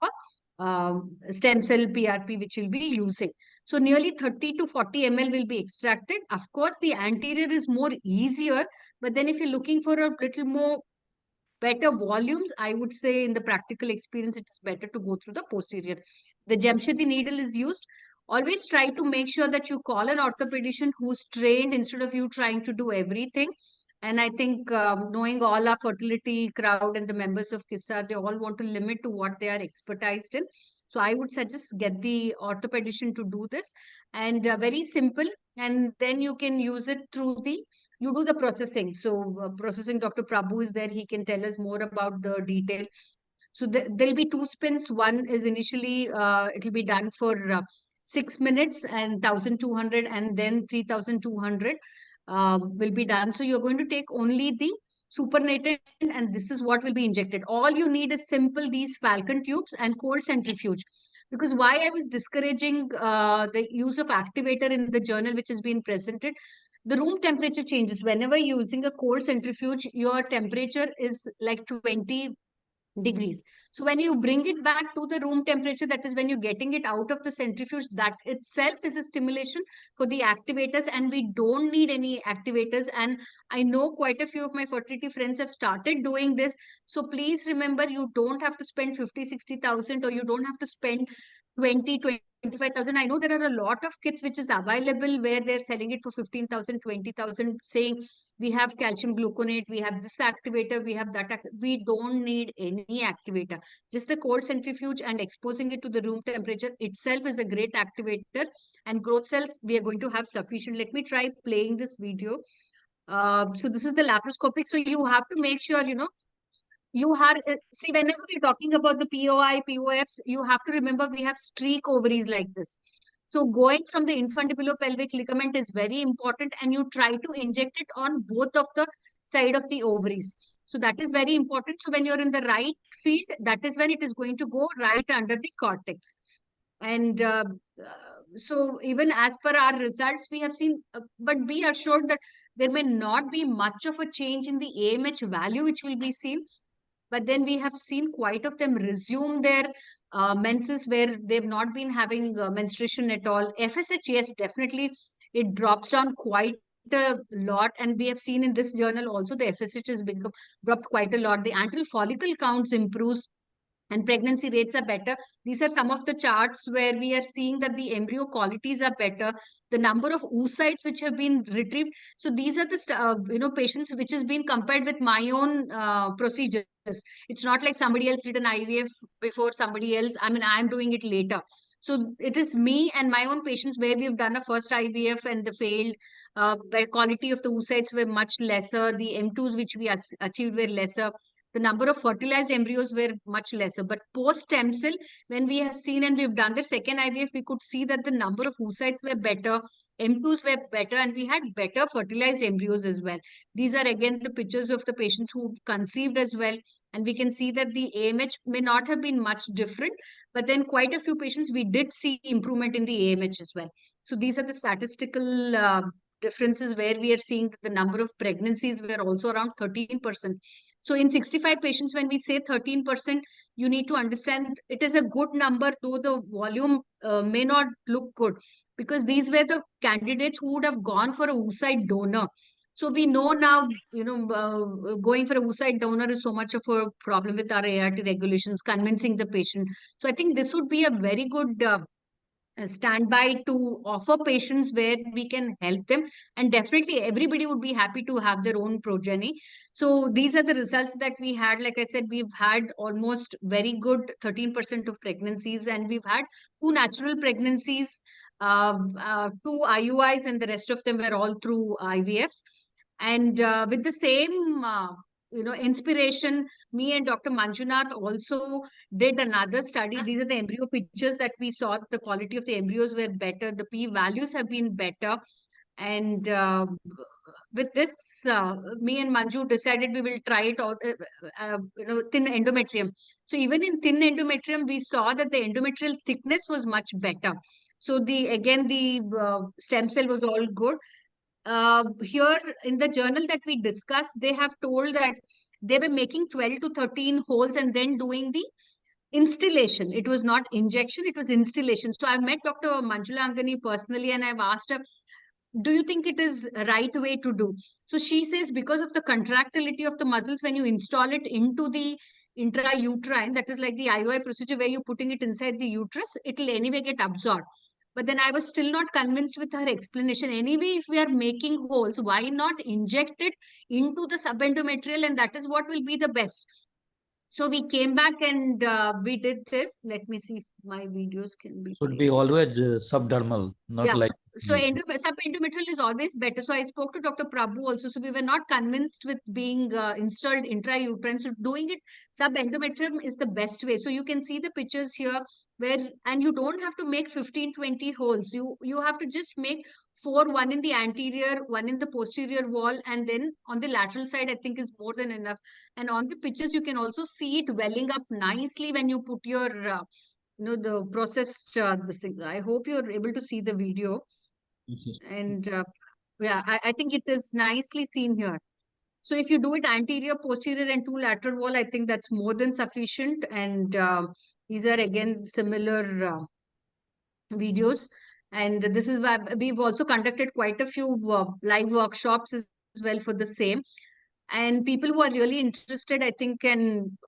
a stem cell PRP which you'll be using. So nearly 30 to 40 ml will be extracted. Of course, the anterior is more easier, but then if you're looking for a little more better volumes, I would say in the practical experience, it's better to go through the posterior. The Jamshedi needle is used. Always try to make sure that you call an orthopedician who's trained instead of you trying to do everything. And I think knowing all our fertility crowd and the members of KISAR, they all want to limit to what they are expertised in. So I would suggest get the orthopedician to do this, and very simple. And then you can use it through you do the processing. So processing, Dr. Prabhu is there. He can tell us more about the detail. So there'll be 2 spins. One is initially, it'll be done for 6 minutes and 1,200, and then 3,200 will be done. So you're going to take only the supernatant, and this is what will be injected. All you need is simple, these falcon tubes and cold centrifuge. Because why I was discouraging the use of activator in the journal which has been presented, the room temperature changes. Whenever you're using a cold centrifuge, your temperature is like 20 degrees. So when you bring it back to the room temperature, that is when you're getting it out of the centrifuge, that itself is a stimulation for the activators, and we don't need any activators. And I know quite a few of my fertility friends have started doing this. So please remember, you don't have to spend 50,000-60,000, or you don't have to spend 25,000. I know there are a lot of kits which is available where they're selling it for 15,000, 20,000, saying we have calcium gluconate, we have this activator, we have that. We don't need any activator. Just the cold centrifuge and exposing it to the room temperature itself is a great activator. And growth cells, we are going to have sufficient. Let me try playing this video. So this is the laparoscopic. So you have to make sure, you have, see, whenever we're talking about the POI, POFs, you have to remember we have streak ovaries like this. So going from the infundibulopelvic ligament is very important, and you try to inject it on both of the side of the ovaries. So that is very important. So when you're in the right field, that is when it is going to go right under the cortex. And so even as per our results, we have seen, but be assured that there may not be much of a change in the AMH value, which will be seen. But then we have seen quite of them resume their menses where they've not been having menstruation at all. FSH, yes, definitely, it drops down quite a lot. And we have seen in this journal also, the FSH has become dropped quite a lot. The antral follicle counts improves, and pregnancy rates are better. These are some of the charts where we are seeing that the embryo qualities are better. The number of oocytes which have been retrieved. So these are the patients which has been compared with my own procedures. It's not like somebody else did an IVF before somebody else. I mean, I'm doing it later. So it is me and my own patients where we've done a first IVF and the failed. The quality of the oocytes were much lesser. The M2s which we achieved were lesser. The number of fertilized embryos were much lesser. But post stem cell, when we have seen and we've done the second IVF, we could see that the number of oocytes were better, M2s were better, and we had better fertilized embryos as well. These are again the pictures of the patients who conceived as well. And we can see that the AMH may not have been much different, but then quite a few patients, we did see improvement in the AMH as well. So these are the statistical differences where we are seeing that the number of pregnancies were also around 13%. So in 65 patients, when we say 13%, you need to understand it is a good number, though the volume may not look good, because these were the candidates who would have gone for a oocyte donor. So we know now, going for a oocyte donor is so much of a problem with our ART regulations, convincing the patient. So I think this would be a very good standby to offer patients where we can help them, and definitely everybody would be happy to have their own progeny. So these are the results that we had. Like I said, we've had almost very good 13% of pregnancies, and we've had 2 natural pregnancies, 2 IUIs, and the rest of them were all through IVFs. And with the same inspiration, me and Dr. Manjunath also did another study. These are the embryo pictures that we saw. The quality of the embryos were better. The P values have been better. And with this, me and Manju decided we will try it out, thin endometrium. So even in thin endometrium, we saw that the endometrial thickness was much better. So the stem cell was all good. Here in the journal that we discussed, they have told that they were making 12 to 13 holes and then doing the installation. It was not injection, it was installation. So I've met Dr. Manjula Angani personally, and I've asked her, do you think it is a right way to do? So she says, because of the contractility of the muscles, when you install it into the intrauterine, that is like the IUI procedure where you're putting it inside the uterus, it will anyway get absorbed. But then I was still not convinced with her explanation. Anyway, if we are making holes, why not inject it into the subendometrial, and that is what will be the best. So we came back and we did this. Let me see if my videos can be
Should
played.
be always subdermal, not
Yeah.
like.
So subendometrial is always better. So I spoke to Dr. Prabhu also. So we were not convinced with being installed intrauterine. So doing it subendometrium is the best way. So you can see the pictures here and you don't have to make 15, 20 holes. You have to just make 4, one in the anterior, one in the posterior wall, and then on the lateral side, I think is more than enough. And on the pictures, you can also see it welling up nicely when you put your the processed this thing. I hope you're able to see the video. And Yeah, I think it is nicely seen here. So if you do it anterior, posterior, and 2 lateral wall, I think that's more than sufficient. And these are again similar videos. And this is why we've also conducted quite a few live workshops as well for the same. And people who are really interested, I think, can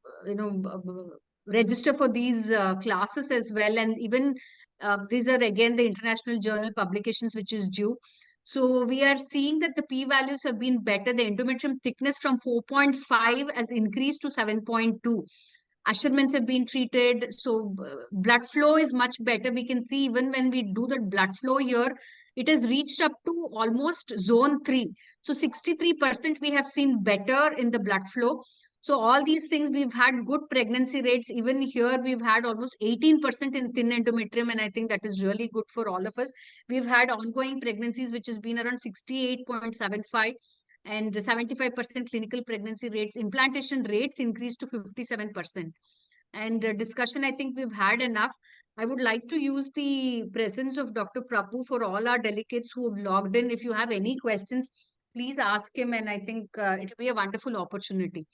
register for these classes as well. And even these are again the international journal publications which is due. So we are seeing that the p values have been better. The endometrium thickness from 4.5 has increased to 7.2. Ashermans have been treated, so blood flow is much better. We can see even when we do the blood flow here, it has reached up to almost zone 3. So 63% we have seen better in the blood flow. So all these things, we've had good pregnancy rates. Even here, we've had almost 18% in thin endometrium, and I think that is really good for all of us. We've had ongoing pregnancies, which has been around 68.75 and 75% clinical pregnancy rates. Implantation rates increased to 57%. And discussion, I think we've had enough. I would like to use the presence of Dr. Prabhu for all our delegates who have logged in. If you have any questions, please ask him, and I think it'll be a wonderful opportunity.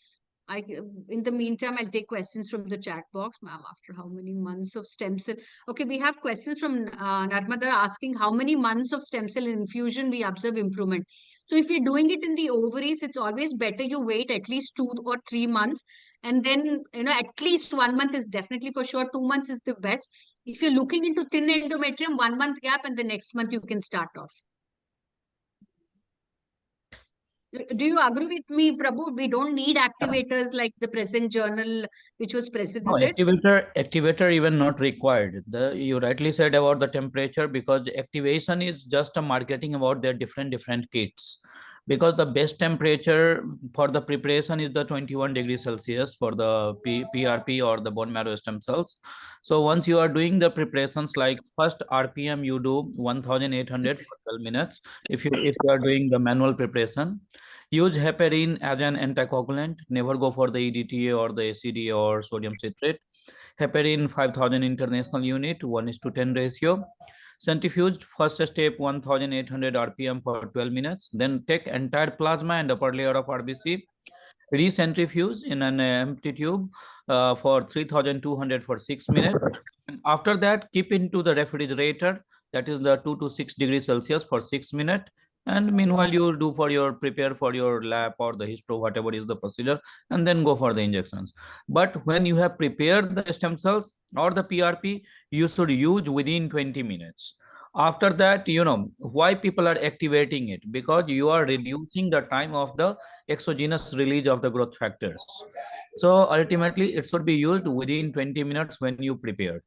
In the meantime, I'll take questions from the chat box. Ma'am, after how many months of stem cell? Okay, we have questions from Narmada asking how many months of stem cell infusion we observe improvement. So if you're doing it in the ovaries, it's always better you wait at least 2 or 3 months. And then, at least 1 month is definitely for sure. 2 months is the best. If you're looking into thin endometrium, 1 month gap, and the next month you can start off. Do you agree with me, Prabhu? We don't need activators like the present journal, which was
No,
presented.
activator even not required. You rightly said about the temperature, because activation is just a marketing about their different kits. Because the best temperature for the preparation is the 21 degrees Celsius for the PRP or the bone marrow stem cells. So once you are doing the preparations, like first RPM you do 1800 for 12 minutes. If you are doing the manual preparation, use heparin as an anticoagulant. Never go for the EDTA or the ACD or sodium citrate. Heparin 5000 international unit, 1:10 ratio. Centrifuged, first step 1800 RPM for 12 minutes. Then take entire plasma and upper layer of RBC. Recentrifuge in an empty tube for 3200 for 6 minutes. And after that, keep into the refrigerator, that is the 2 to 6 degrees Celsius for 6 minutes. And meanwhile, you will do for your prepare for your lap or the histo, whatever is the procedure, and then go for the injections. But when you have prepared the stem cells or the PRP, you should use within 20 minutes. After that, why people are activating it, because you are reducing the time of the exogenous release of the growth factors. So ultimately, it should be used within 20 minutes when you prepare.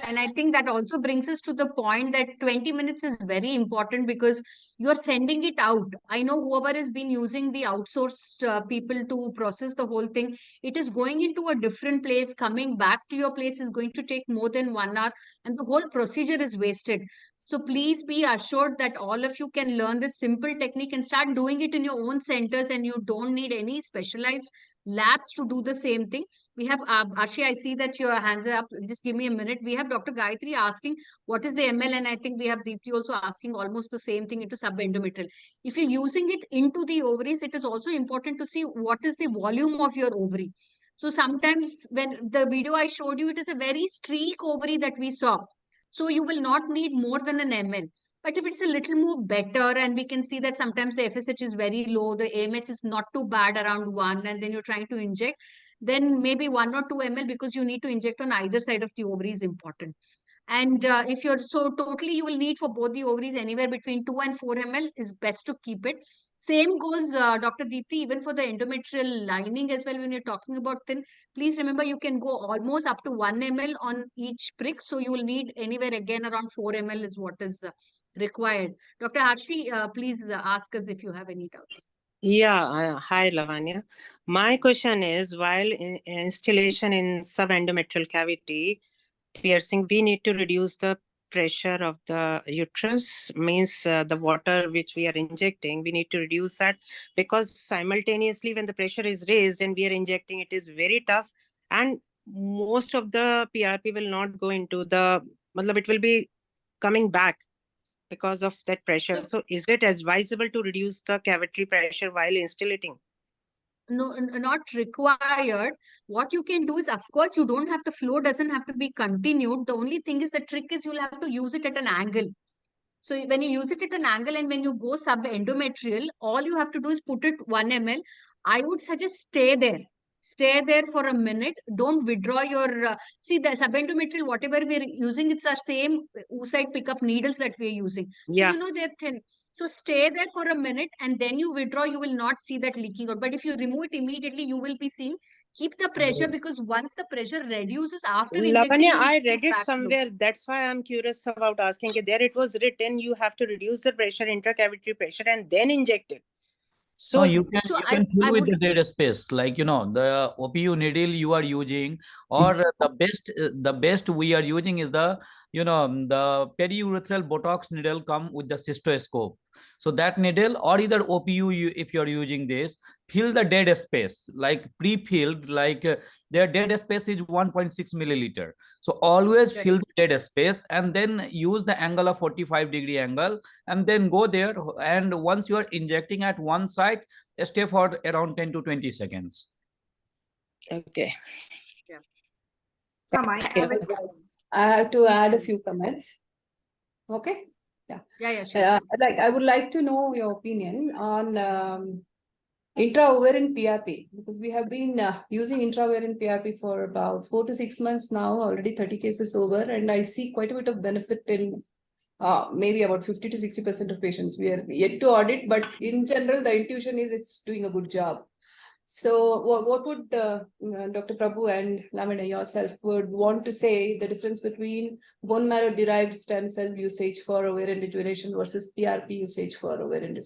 And I think that also brings us to the point that 20 minutes is very important because you're sending it out. I know whoever has been using the outsourced people to process the whole thing, it is going into a different place. Coming back to your place is going to take more than 1 hour, and the whole procedure is wasted. So please be assured that all of you can learn this simple technique and start doing it in your own centers, and you don't need any specialized labs to do the same thing. We have Arshi, I see that your hands are up. Just give me a minute. We have Dr. Gayatri asking what is the ML, and I think we have Deepti also asking almost the same thing into subendometrial. If you're using it into the ovaries, it is also important to see what is the volume of your ovary. So sometimes when the video I showed you, it is a very streak ovary that we saw. So you will not need more than an ml. But if it's a little more better, and we can see that sometimes the FSH is very low, the AMH is not too bad around 1, and then you're trying to inject, then maybe 1 or 2 ml, because you need to inject on either side of the ovary is important. And if you're totally, you will need for both the ovaries anywhere between 2 and 4 ml is best to keep it. Same goes, Dr. Deepti, even for the endometrial lining as well. When you're talking about thin, please remember you can go almost up to 1 ml on each prick. So you will need anywhere again around 4 ml is what is required. Dr. Harshi, please ask us if you have any doubts.
Yeah, hi Lavanya. My question is, while installation in subendometrial cavity piercing, we need to reduce the pressure of the uterus, means the water which we are injecting, we need to reduce that, because simultaneously when the pressure is raised and we are injecting, it is very tough, and most of the PRP will not go into the, it will be coming back. because of that pressure. So is it advisable to reduce the cavity pressure while instillating?
No, not required. What you can do is, of course, you don't have, the flow doesn't have to be continued. The only thing is, the trick is you'll have to use it at an angle. So when you use it at an angle and when you go subendometrial, all you have to do is put it 1 ml. I would suggest stay there. Stay there for a minute. Don't withdraw your, see the subendometrial, whatever we're using, it's our same oocyte pickup needles that we're using. So,
Yeah.
you know, they're thin. So stay there for a minute and then you withdraw, you will not see that leaking out. But if you remove it immediately, you will be seeing, keep the pressure, because once the pressure reduces after injecting,
Lavanya,
you will
I
see
read it
back flow.
somewhere. That's why I'm curious about asking. There it was written you have to reduce the pressure, intracavity pressure, and then inject it.
No,
So
you
So
can
I
fill with
would,
the dead space, like the OPU needle you are using, or the best we are using is the the periurethral Botox needle come with the cystoscope. So that needle or either OPU, if you are using this, fill the dead space, like pre-filled, like their dead space is 1.6 milliliter. So always
right.
fill the dead space and then use the angle of 45-degree angle, and then go there, and once you are injecting at one site, stay for around 10 to 20 seconds.
okay.
Some I have it.
I have to add a few comments. Okay.
Yeah, sure.
Like I would like to know your opinion on intraovarian PRP, because we have been using intraovarian PRP for about 4 to 6 months now, already 30 cases over, and I see quite a bit of benefit in maybe about 50 to 60% of patients. We are yet to audit, but in general, the intuition is it's doing a good job. So what would Dr. Prabhu and Lavanya yourself would want to say the difference between bone marrow derived stem cell usage for ovarian rejuvenation versus PRP usage for ovarian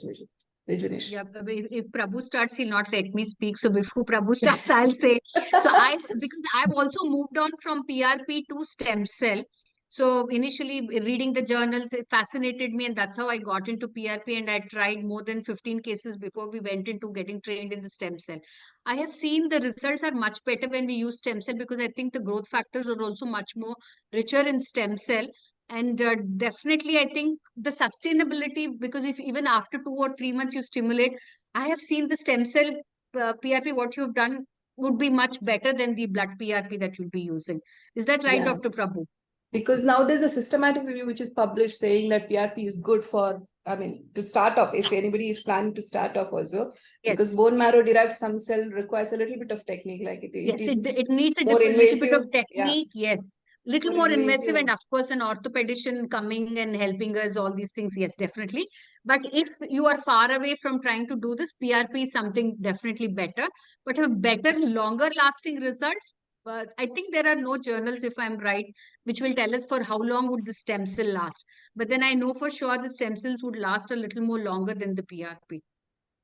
rejuvenation?
Yeah, but if Prabhu starts, he'll not let me speak. So before Prabhu starts, I'll say. So because I've also moved on from PRP to stem cell. So initially reading the journals, it fascinated me, and that's how I got into PRP. And I tried more than 15 cases before we went into getting trained in the stem cell. I have seen the results are much better when we use stem cell, because I think the growth factors are also much more richer in stem cell. And definitely, I think the sustainability, because if even after 2 or 3 months you stimulate, I have seen the stem cell PRP, what you've done would be much better than the blood PRP that you'll be using. Is that right,
Yeah.
Dr. Prabhu?
Because now there's a systematic review which is published saying that PRP is good for, I mean, to start off, if anybody is planning to start off also,
Yes.
because bone marrow derived stem cell requires a little bit of technique, like it
Yes,
is
it needs a
more
little bit
invasive.
of technique.
Yeah.
Yes. Little
More
more invasive, and
invasive.
of course an orthopedician coming and helping us, all these things. Yes, definitely. But if you are far away from trying to do this, PRP is something definitely better, but have better, longer lasting results. But I think there are no journals, if I'm right, which will tell us for how long would the stem cell last. But then I know for sure the stem cells would last a little more longer than the PRP.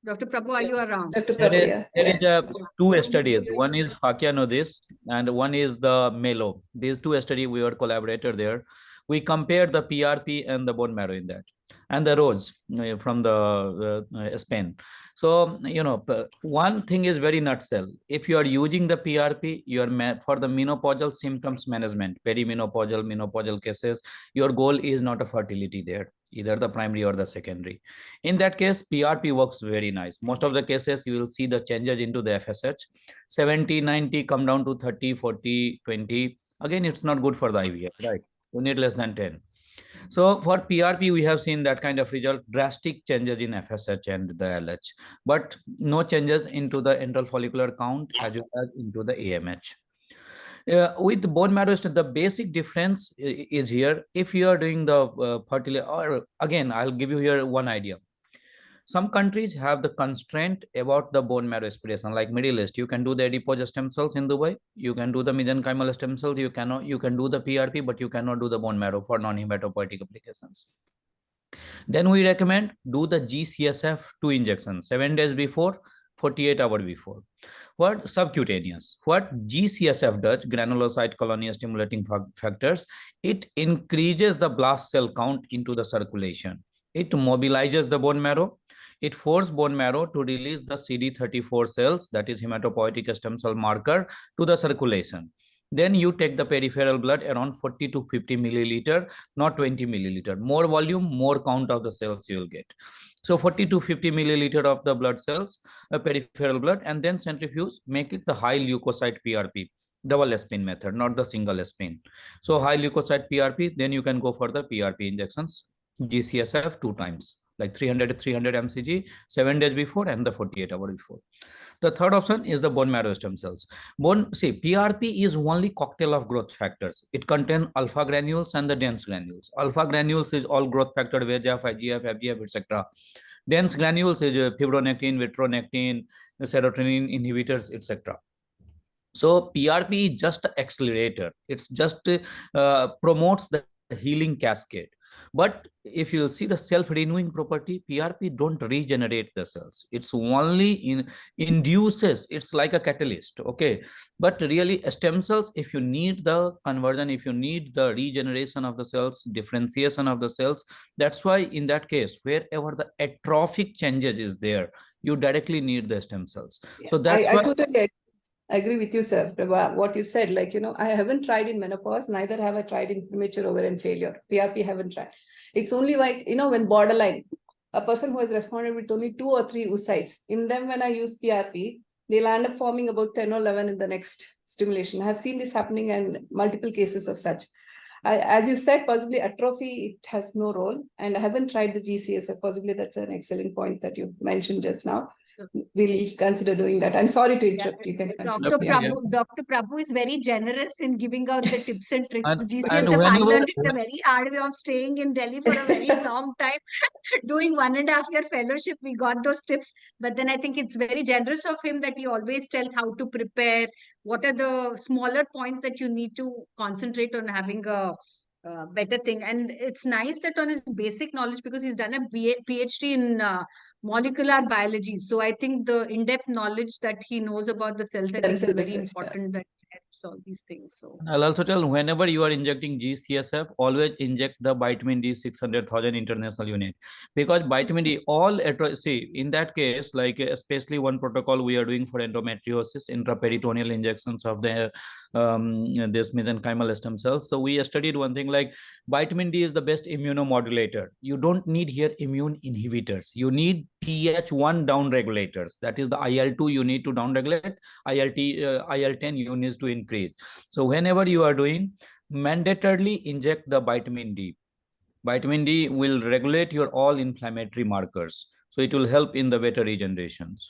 Dr. Prabhu, are you around?
Dr. Prabhu, yeah.
There is two studies. One is Fakianodis and one is the Melo. These two studies, we were collaborator there. We compared the PRP and the bone marrow in that, and the Rose from the Spain. So one thing is very nutshell. If you are using the PRP, you are for the menopausal symptoms management, perimenopausal, menopausal cases. Your goal is not a fertility there, either the primary or the secondary. In that case, PRP works very nice. Most of the cases you will see the changes into the FSH. 70, 90 come down to 30, 40, 20. Again, it's not good for the IVF, right? You need less than 10. So for PRP, we have seen that kind of result, drastic changes in FSH and the LH, but no changes into the enteral follicular count as well as into the AMH. With bone marrow, the basic difference is here. If you are doing the fertility, or again, I'll give you here one idea. Some countries have the constraint about the bone marrow aspiration, like Middle East. You can do the adipose stem cells in Dubai. You can do the mesenchymal stem cells. You can do the PRP, but you cannot do the bone marrow for non-hematopoietic applications. Then we recommend do the GCSF 2 injections 7 days before, 48 hours before. What subcutaneous? What GCSF does, granulocyte colony stimulating factors, it increases the blast cell count into the circulation. It mobilizes the bone marrow. It forces bone marrow to release the CD34 cells, that is hematopoietic stem cell marker, to the circulation. Then you take the peripheral blood around 40 to 50 milliliter, not 20 milliliter. More volume, more count of the cells you will get. So 40 to 50 milliliter of the blood cells, peripheral blood, and then centrifuge, make it the high leukocyte PRP, double spin method, not the single spin. So high leukocyte PRP, then you can go for the PRP injections, GCSF 2 times, like 300 mcg 7 days before and the 48 hours before. The third option is the bone marrow stem cells. PRP is only cocktail of growth factors. It contains alpha granules and the dense granules. Alpha granules is all growth factor, VEGF, IGF, FGF, etc. Dense granules is fibronectin, vitronectin, serotonin inhibitors, etc. So PRP is just an accelerator. It's just promotes the healing cascade. But if you'll see the self-renewing property, PRP don't regenerate the cells. It's only induces, it's like a catalyst, okay? But really stem cells, if you need the conversion, if you need the regeneration of the cells, differentiation of the cells, that's why in that case, wherever the atrophic changes is there, you directly need the stem cells. So that's
I
why
totally agree with you, sir. What you said, like, I haven't tried in menopause, neither have I tried in premature ovarian failure. PRP haven't tried. It's only like, when borderline, a person who has responded with only 2 or 3 oocytes, in them, when I use PRP, they'll end up forming about 10 or 11 in the next stimulation. I have seen this happening and multiple cases of such. As you said, possibly atrophy, it has no role. And I haven't tried the GCSF. Possibly that's an excellent point that you mentioned just now.
Sure.
We'll consider doing that. I'm sorry to interrupt. You can continue.
Dr. Prabhu is very generous in giving out the tips and tricks.
And-
The
and
GCSF, I
whenever-
learned it the very hard way of staying in Delhi for a very long time. Doing 1.5 year fellowship, we got those tips. But then I think it's very generous of him that he always tells how to prepare, what are the smaller points that you need to concentrate on having a better thing. And it's nice that on his basic knowledge, because he's done a PhD in molecular biology. So I think the in-depth knowledge that he knows about the cells, I think is very important that helps all these things. So
I'll also tell, whenever you are injecting GCSF, always inject the vitamin D 600,000 international unit, because vitamin D see, in that case, like especially one protocol we are doing for endometriosis, intraperitoneal injections of the this mesenchymal stem cells. So we studied one thing, like vitamin D is the best immunomodulator. You don't need here immune inhibitors. You need Th1 down regulators. That is the IL-2 you need to down regulate, IL-10 you need to increase. So whenever you are doing, mandatorily inject the vitamin D. Vitamin D will regulate your all inflammatory markers. So it will help in the better regenerations.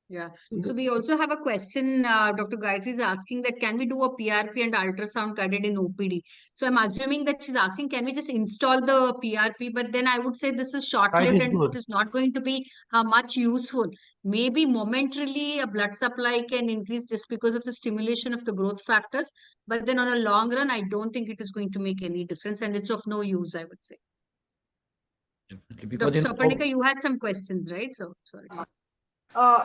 yeah. So we also have a question, Dr. Gayatri is asking that can we do a PRP and ultrasound guided in OPD? So I'm assuming that she's asking, can we just install the PRP? But then I would say this is short-lived and it is not going to be much useful. Maybe momentarily a blood supply can increase just because of the stimulation of the growth factors. But then on a long run, I don't think it is going to make any difference and it's of no use, I would say.
Definitely. Because
Dr. Saparnika, you had some questions, right? So sorry.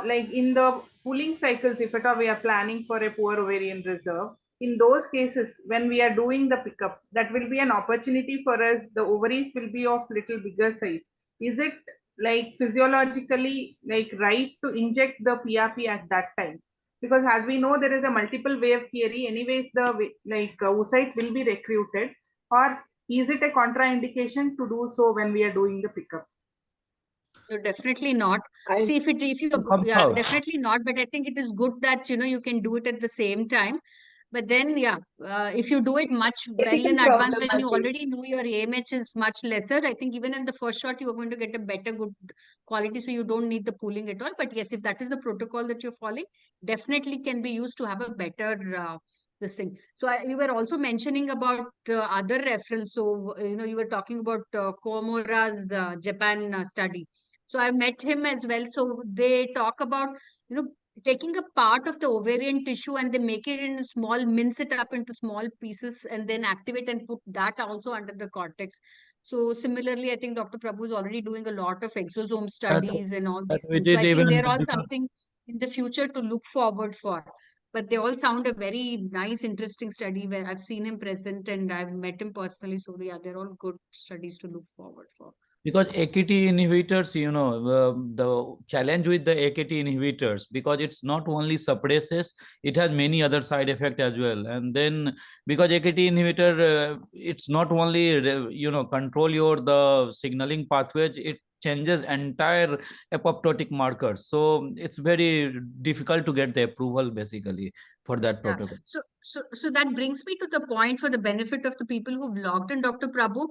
Like in the pooling cycles, if at all we are planning for a poor ovarian reserve, in those cases, when we are doing the pickup, that will be an opportunity for us. The ovaries will be of little bigger size. Is it like physiologically like right to inject the PRP at that time? Because as we know, there is a multiple wave theory. Anyways, the oocyte will be recruited, or is it a contraindication to do so when we are doing the pickup?
No, definitely not. See, if you definitely not. But I think it is good that you can do it at the same time. But then, if you do it much well in advance, when you already know your AMH is much lesser, I think even in the first shot, you are going to get a better good quality. So you don't need the pooling at all. But yes, if that is the protocol that you're following, definitely can be used to have a better this thing. So you were also mentioning about other reference. So, you were talking about Komura's Japan study. So I met him as well. So they talk about, taking a part of the ovarian tissue and they make it in small, mince it up into small pieces and then activate and put that also under the cortex. So similarly, I think Dr. Prabhu is already doing a lot of exosome studies and all these things. So I think they're all something in the future to look forward for. But they all sound a very nice, interesting study where I've seen him present and I've met him personally. So yeah, they're all good studies to look forward for.
Because AKT inhibitors, the challenge with the AKT inhibitors, because it's not only suppresses, it has many other side effects as well. And then because AKT inhibitor, it's not only, control the signaling pathways, it changes entire apoptotic markers. So it's very difficult to get the approval basically for that
Yeah.
protocol.
So that brings me to the point for the benefit of the people who've logged in, Dr. Prabhu.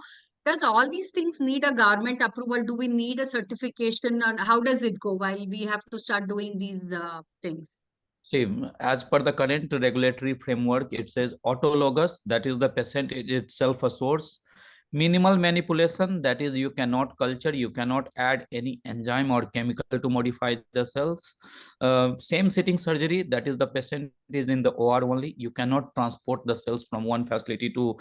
Does all these things need a government approval? Do we need a certification? And how does it go while we have to start doing these things?
See, as per the current regulatory framework, it says autologous, that is the patient is itself a source. Minimal manipulation, that is you cannot culture, you cannot add any enzyme or chemical to modify the cells. Same sitting surgery, that is the patient is in the OR only. You cannot transport the cells from one facility to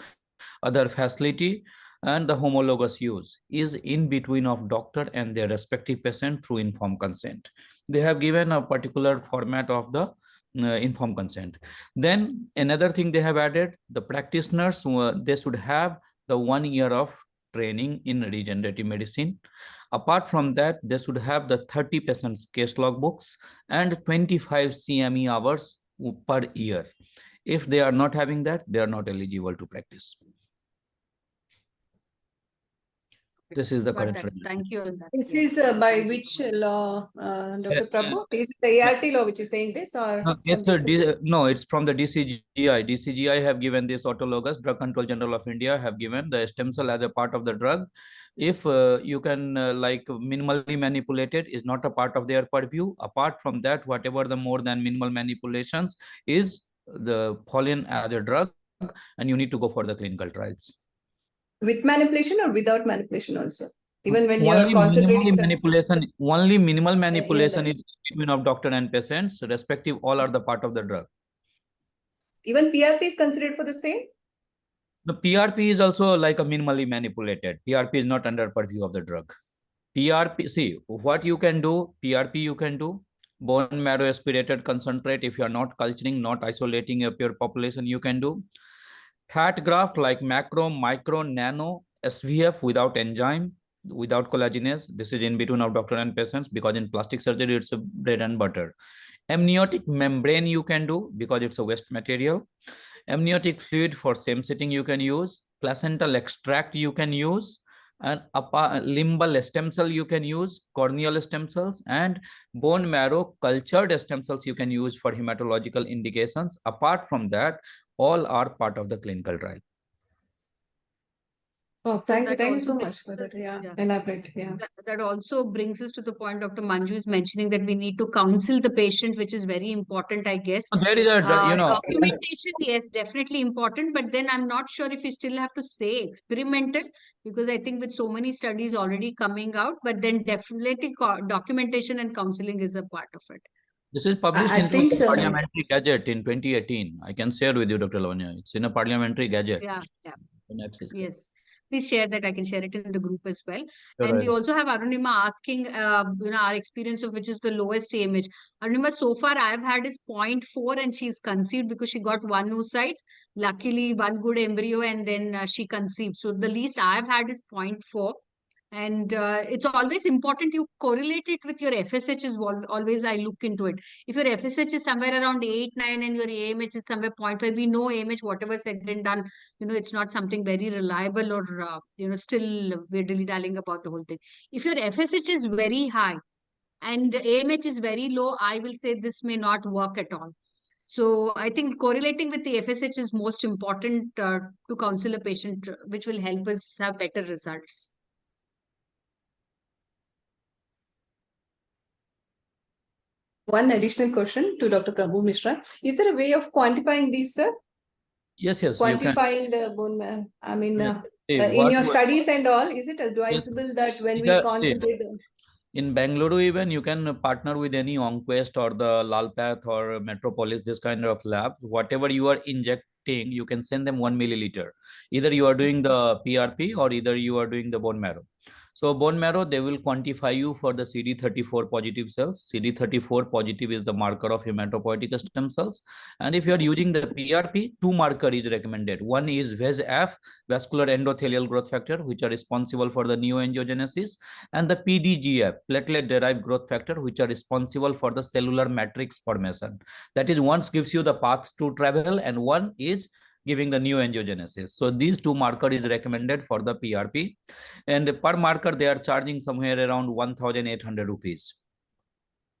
other facility. And the homologous use is in between of doctor and their respective patient through informed consent. They have given a particular format of the informed consent. Then another thing they have added, the practitioners, they should have the 1 year of training in regenerative medicine. Apart from that, they should have the 30 patients case log books and 25 CME hours per year. If they are not having that, they are not eligible to practice. This is the
Got
current
that.
framework.
Thank you. on that.
This
Yes,
is by
thank you
which
so much.
law, Dr. Prabhu? Is it the ART law which is saying this or
It's
something?
no, it's from the DCGI. DCGI have given this autologous. Drug Control General of India have given the stem cell as a part of the drug. If you can like minimally manipulated is not a part of their purview. Apart from that, whatever the more than minimal manipulations is the fallen as a drug, and you need to go for the clinical trials.
With manipulation or without manipulation also? Even when you are
Only
concentrating
minimal
such
manipulation, only minimal
in
manipulation
the,
is between of doctor and patients, respective all are the part of the drug.
even PRP is considered for the same?
The PRP is also like a minimally manipulated. PRP is not under purview of the drug. PRP, see what you can do, PRP you can do, bone marrow aspirated concentrate if you are not culturing, not isolating a pure population, you can do. Fat graft like macro, micro, nano, SVF without enzyme, without collagenase. This is in between of doctor and patients because in plastic surgery, it's a bread and butter. Amniotic membrane you can do because it's a waste material. Amniotic fluid for same sitting you can use. Placental extract you can use. And limbal stem cell you can use, corneal stem cells, and bone marrow cultured stem cells you can use for hematological indications. Apart from that, all are part of the clinical trial.
Oh,
So
thank you.
that
Thank you
also
so much
brings
for that.
us,
Yeah,
yeah.
elaborate. Yeah.
That also brings us to the point Dr. Manju is mentioning that we need to counsel the patient, which is very important, I guess.
So there is a,
Documentation, yes, definitely important, but then I'm not sure if you still have to say experimental, because I think with so many studies already coming out, but then definitely documentation and counseling is a part of it.
this is published
I
in
think
Parliamentary Gazette in 2018. I can share with you, Dr. Lavanya. It's in a Parliamentary Gazette.
Yeah, yeah.
Yes.
Yes, please share that. I can share it in the group as well.
Sure,
And we also have Arunima asking, our experience of which is the lowest image. Arunima, so far I've had is 0.4 and she's conceived because she got one oocyte. Luckily, one good embryo and then she conceived. So the least I've had is 0.4. And it's always important you correlate it with your FSH is always I look into it. If your FSH is somewhere around 8, 9 and your AMH is somewhere 0.5, we know AMH, whatever said and done, it's not something very reliable or, still we're dilly-dallying about the whole thing. If your FSH is very high and AMH is very low, I will say this may not work at all. So I think correlating with the FSH is most important to counsel a patient, which will help us have better results.
one additional question to Dr. Prabhu Mishra. Is there a way of quantifying these, sir?
Yes, you can.
Quantifying the bone marrow. I mean, in your
What
studies and all, is it advisable that when we concentrate?
In Bangalore, even you can partner with any OnQuest or the Lalpath or Metropolis, this kind of labs. Whatever you are injecting, you can send them 1 milliliter. Either you are doing the PRP or either you are doing the bone marrow. So bone marrow, they will quantify you for the CD34 positive cells. CD34 positive is the marker of hematopoietic stem cells. And if you are using the PRP, two marker is recommended. One is VEGF, vascular endothelial growth factor, which are responsible for the neoangiogenesis, and the PDGF, platelet derived growth factor, which are responsible for the cellular matrix formation. That is, one gives you the path to travel and one is giving the neoangiogenesis. So these two marker is recommended for the PRP, and per marker they are charging somewhere around 1,800 rupees.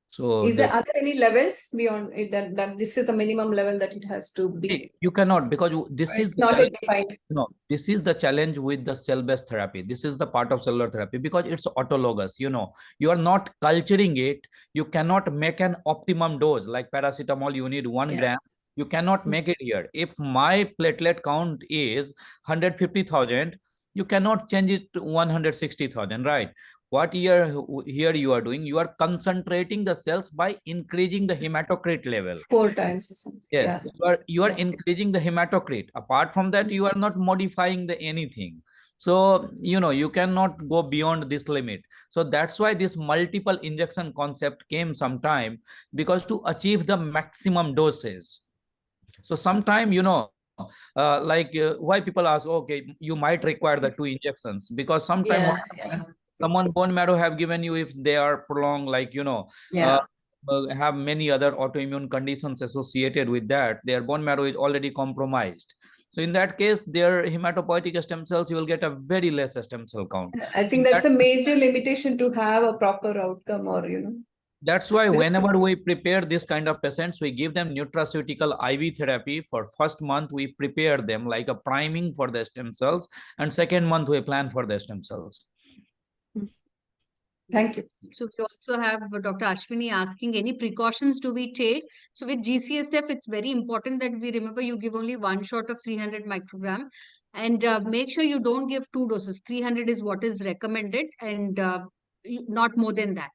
So
are there any levels beyond it that this is the minimum level that it has to be?
You cannot, because this
It's
is
not
challenge.
defined.
No, this is the challenge with the cell-based therapy. This is the part of cellular therapy because it's autologous. You are not culturing it. You cannot make an optimum dose like paracetamol. You need 1 gram. You cannot make it here. If my platelet count is 150,000, you cannot change it to 160,000, right? What here you are doing, you are concentrating the cells by increasing the hematocrit level
4 times or something.
Yes,
Yeah.
you are increasing the hematocrit. Apart from that, you are not modifying the anything. So you cannot go beyond this limit. So that's why this multiple injection concept came sometime, because to achieve the maximum doses. So sometime why people ask, okay, you might require the 2 injections, because sometime someone bone marrow have given you, if they are prolonged, have many other autoimmune conditions associated with that, their bone marrow is already compromised. So in that case, their hematopoietic stem cells, you will get a very less stem cell count.
I think that's a major limitation to have a proper outcome, or
That's why whenever we prepare this kind of patients, we give them nutraceutical IV therapy. For first month, we prepare them like a priming for the stem cells, and second month we plan for the stem cells.
Thank you.
So we also have Dr. Ashwini asking, any precautions do we take? So with GCSF, it's very important that we remember you give only 1 shot of 300 microgram, and make sure you don't give 2 doses. 300 is what is recommended, and not more than that.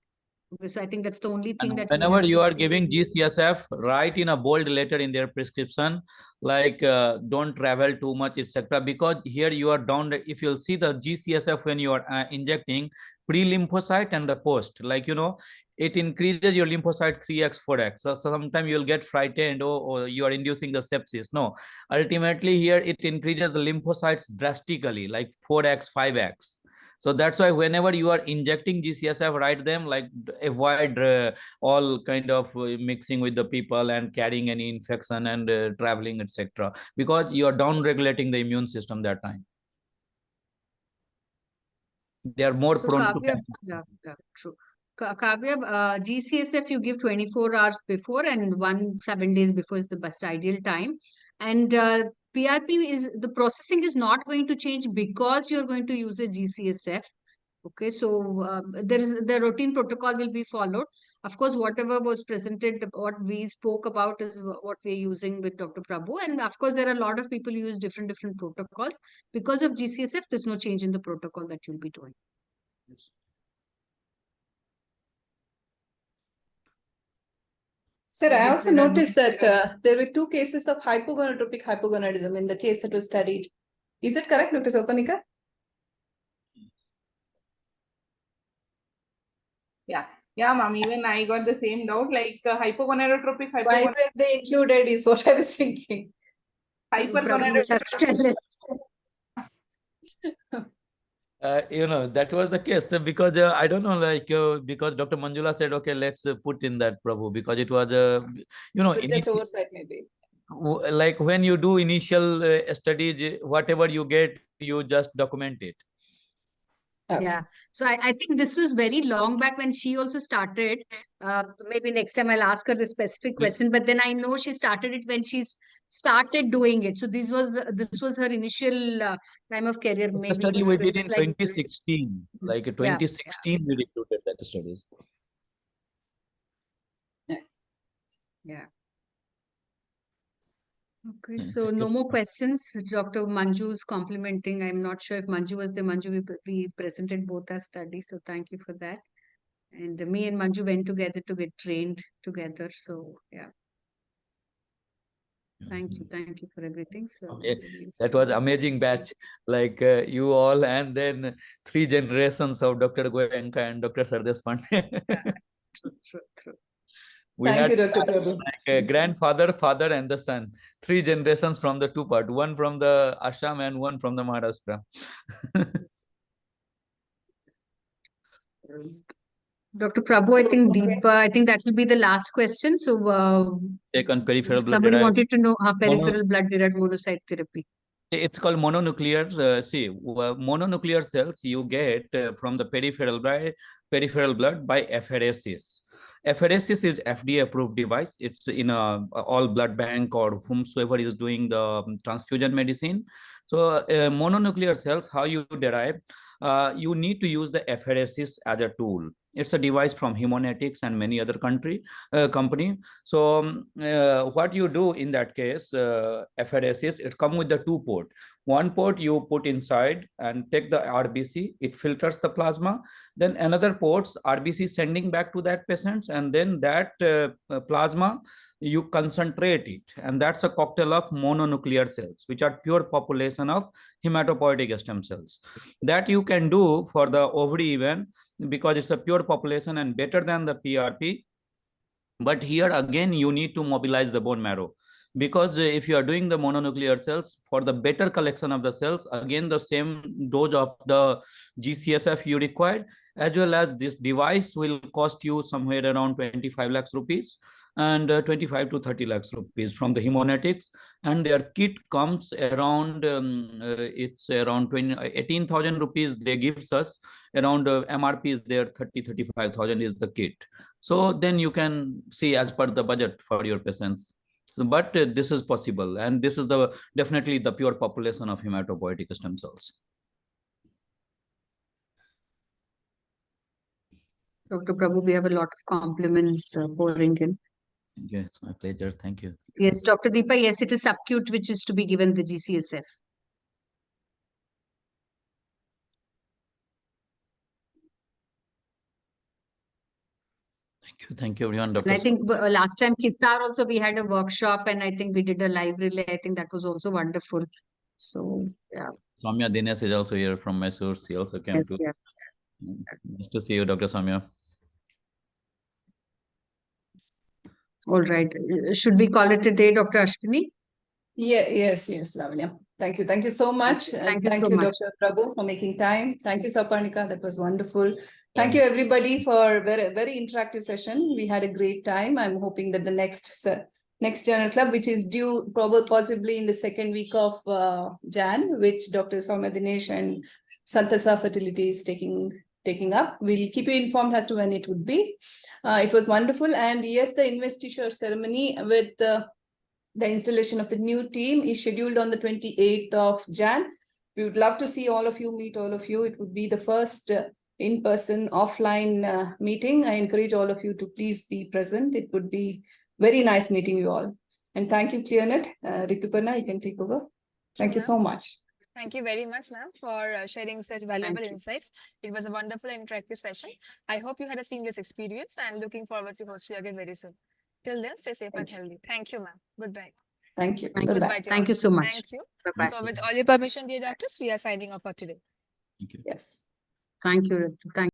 Okay, so I think that's the only thing that
whenever you are giving GCSF, write in a bold letter in their prescription, like don't travel too much, etc. Because here you are down. If you'll see the GCSF when you are injecting pre-lymphocyte and the post, it increases your lymphocyte 3x, 4x. So sometimes you'll get frightened, or you are inducing the sepsis. No, ultimately here it increases the lymphocytes drastically, like 4x, 5x. So that's why whenever you are injecting GCSF, write them like avoid all kind of mixing with the people and carrying any infection and traveling, etc. Because you are down regulating the immune system that time. They are more prone to.
Yeah, true. Kavya, GCSF you give 24 hours before, and 7 days before is the best ideal time. And PRP is, the processing is not going to change because you're going to use a GCSF. Okay, so the routine protocol will be followed. Of course, whatever was presented, what we spoke about is what we're using with Dr. Prabhu. And of course, there are a lot of people who use different protocols. Because of GCSF, there's no change in the protocol that you'll be doing.
Yes.
Sir, I also noticed that there were 2 cases of hypogonadotropic hypogonadism in the case that was studied. Is that correct, Dr. Sopanika?
Yeah, ma'am. Even I got the same doubt. Like hypogonadotropic
Why were they included is what I was thinking.
Hypergonadotropic.
That was the case, because I don't know, because Dr. Manjula said, okay, let's put in that, Prabhu, because it was
Just oversight maybe.
Like when you do initial studies, whatever you get, you just document it.
Okay.
Yeah, so I think this was very long back when she also started. Maybe next time I'll ask her the specific question, but then I know she started it when she's started doing it. So this was her initial time of career.
The
Maybe
study we did in
like
2016, like 2016 we recruited that studies.
Yeah. Okay, so no more questions. Dr. Manju is complimenting. I'm not sure if Manju was there. Manju, we presented both our studies, so thank you for that. And me and Manju went together to get trained together. So yeah. Thank you for everything. So
Okay. That was amazing batch, like you all, and then 3 generations of Dr. Goenka and Dr. Sardes Pandey.
True.
We
Thank
had
you, Dr. Prabhu.
like a grandfather, father, and the son. 3 generations from the 2 part, one from the Assam and one from the Maharashtra.
Dr. Prabhu,
So,
I think Deepa, I think that will be the last question. So
Take on peripheral blood
somebody
derived
wanted to know peripheral blood derived monocyte therapy.
It's called mononuclear. Mononuclear cells you get from the peripheral blood by apheresis. Apheresis is FDA approved device. It's in all blood bank or whomsoever is doing the transfusion medicine. So mononuclear cells, how you derive? You need to use the apheresis as a tool. It's a device from Haemonetics and many other company. So what you do in that case, apheresis, it comes with the 2 port. One port you put inside and take the RBC, it filters the plasma. Then another ports, RBC sending back to that patients, and then that plasma, you concentrate it. And that's a cocktail of mononuclear cells, which are pure population of hematopoietic stem cells. That you can do for the ovary even, because it's a pure population and better than the PRP. But here again, you need to mobilize the bone marrow, because if you are doing the mononuclear cells, for the better collection of the cells, again the same dose of the GCSF you require, as well as this device will cost you somewhere around 25 lakhs rupees and 25 to 30 lakhs rupees from the Haemonetics. And their kit comes around it's around 18,000 rupees they gives us. Around MRP is there 35,000 is the kit. So then you can see as per the budget for your patients. But this is possible, and this is the definitely the pure population of hematopoietic stem cells.
Dr. Prabhu, we have a lot of compliments pouring in.
Yes, it's my pleasure. Thank you.
Yes, Dr. Deepa, yes, it is subcute, which is to be given the GCSF.
Thank you everyone. Dr.
And I think last time KISAR also we had a workshop, and I think we did a live relay. I think that was also wonderful. So yeah.
Soumya Dinesh is also here from Mysore. He also came
Yes,
to.
yeah.
Nice to see you, Dr. Soumya.
All right. Should we call it a day, Dr. Ashwini?
yeah, yes, Lavanya. Thank you. Thank you so much.
Thank you so much.
Dr. Prabhu, for making time. Thank you, Saparnika. That was wonderful. Thank you, everybody, for a very, very interactive session. We had a great time. I'm hoping that the next Journal Club, which is due probably possibly in the second week of Jan, which Dr. Soumya Dinesh and Santasa Fertility is taking up. We'll keep you informed as to when it would be. It was wonderful. And yes, the investiture ceremony with the installation of the new team is scheduled on the 28th of Jan. We would love to see all of you, meet all of you. It would be the first in-person offline meeting. I encourage all of you to please be present. It would be very nice meeting you all. And thank you, ClearNet. Rituparna, you can take over. Thank you so much.
Thank you very much, ma'am, for sharing such valuable insights. It was a wonderful interactive session. I hope you had a seamless experience and looking forward to host you again very soon. Till then, stay safe and healthy. Thank you, ma'am. Goodbye.
Thank you.
Goodbye. Thank you so much.
Thank you.
Bye-bye.
So with all your permission, dear doctors, we are signing off for today.
Thank you.
Yes.
Thank you, Ritu. Thank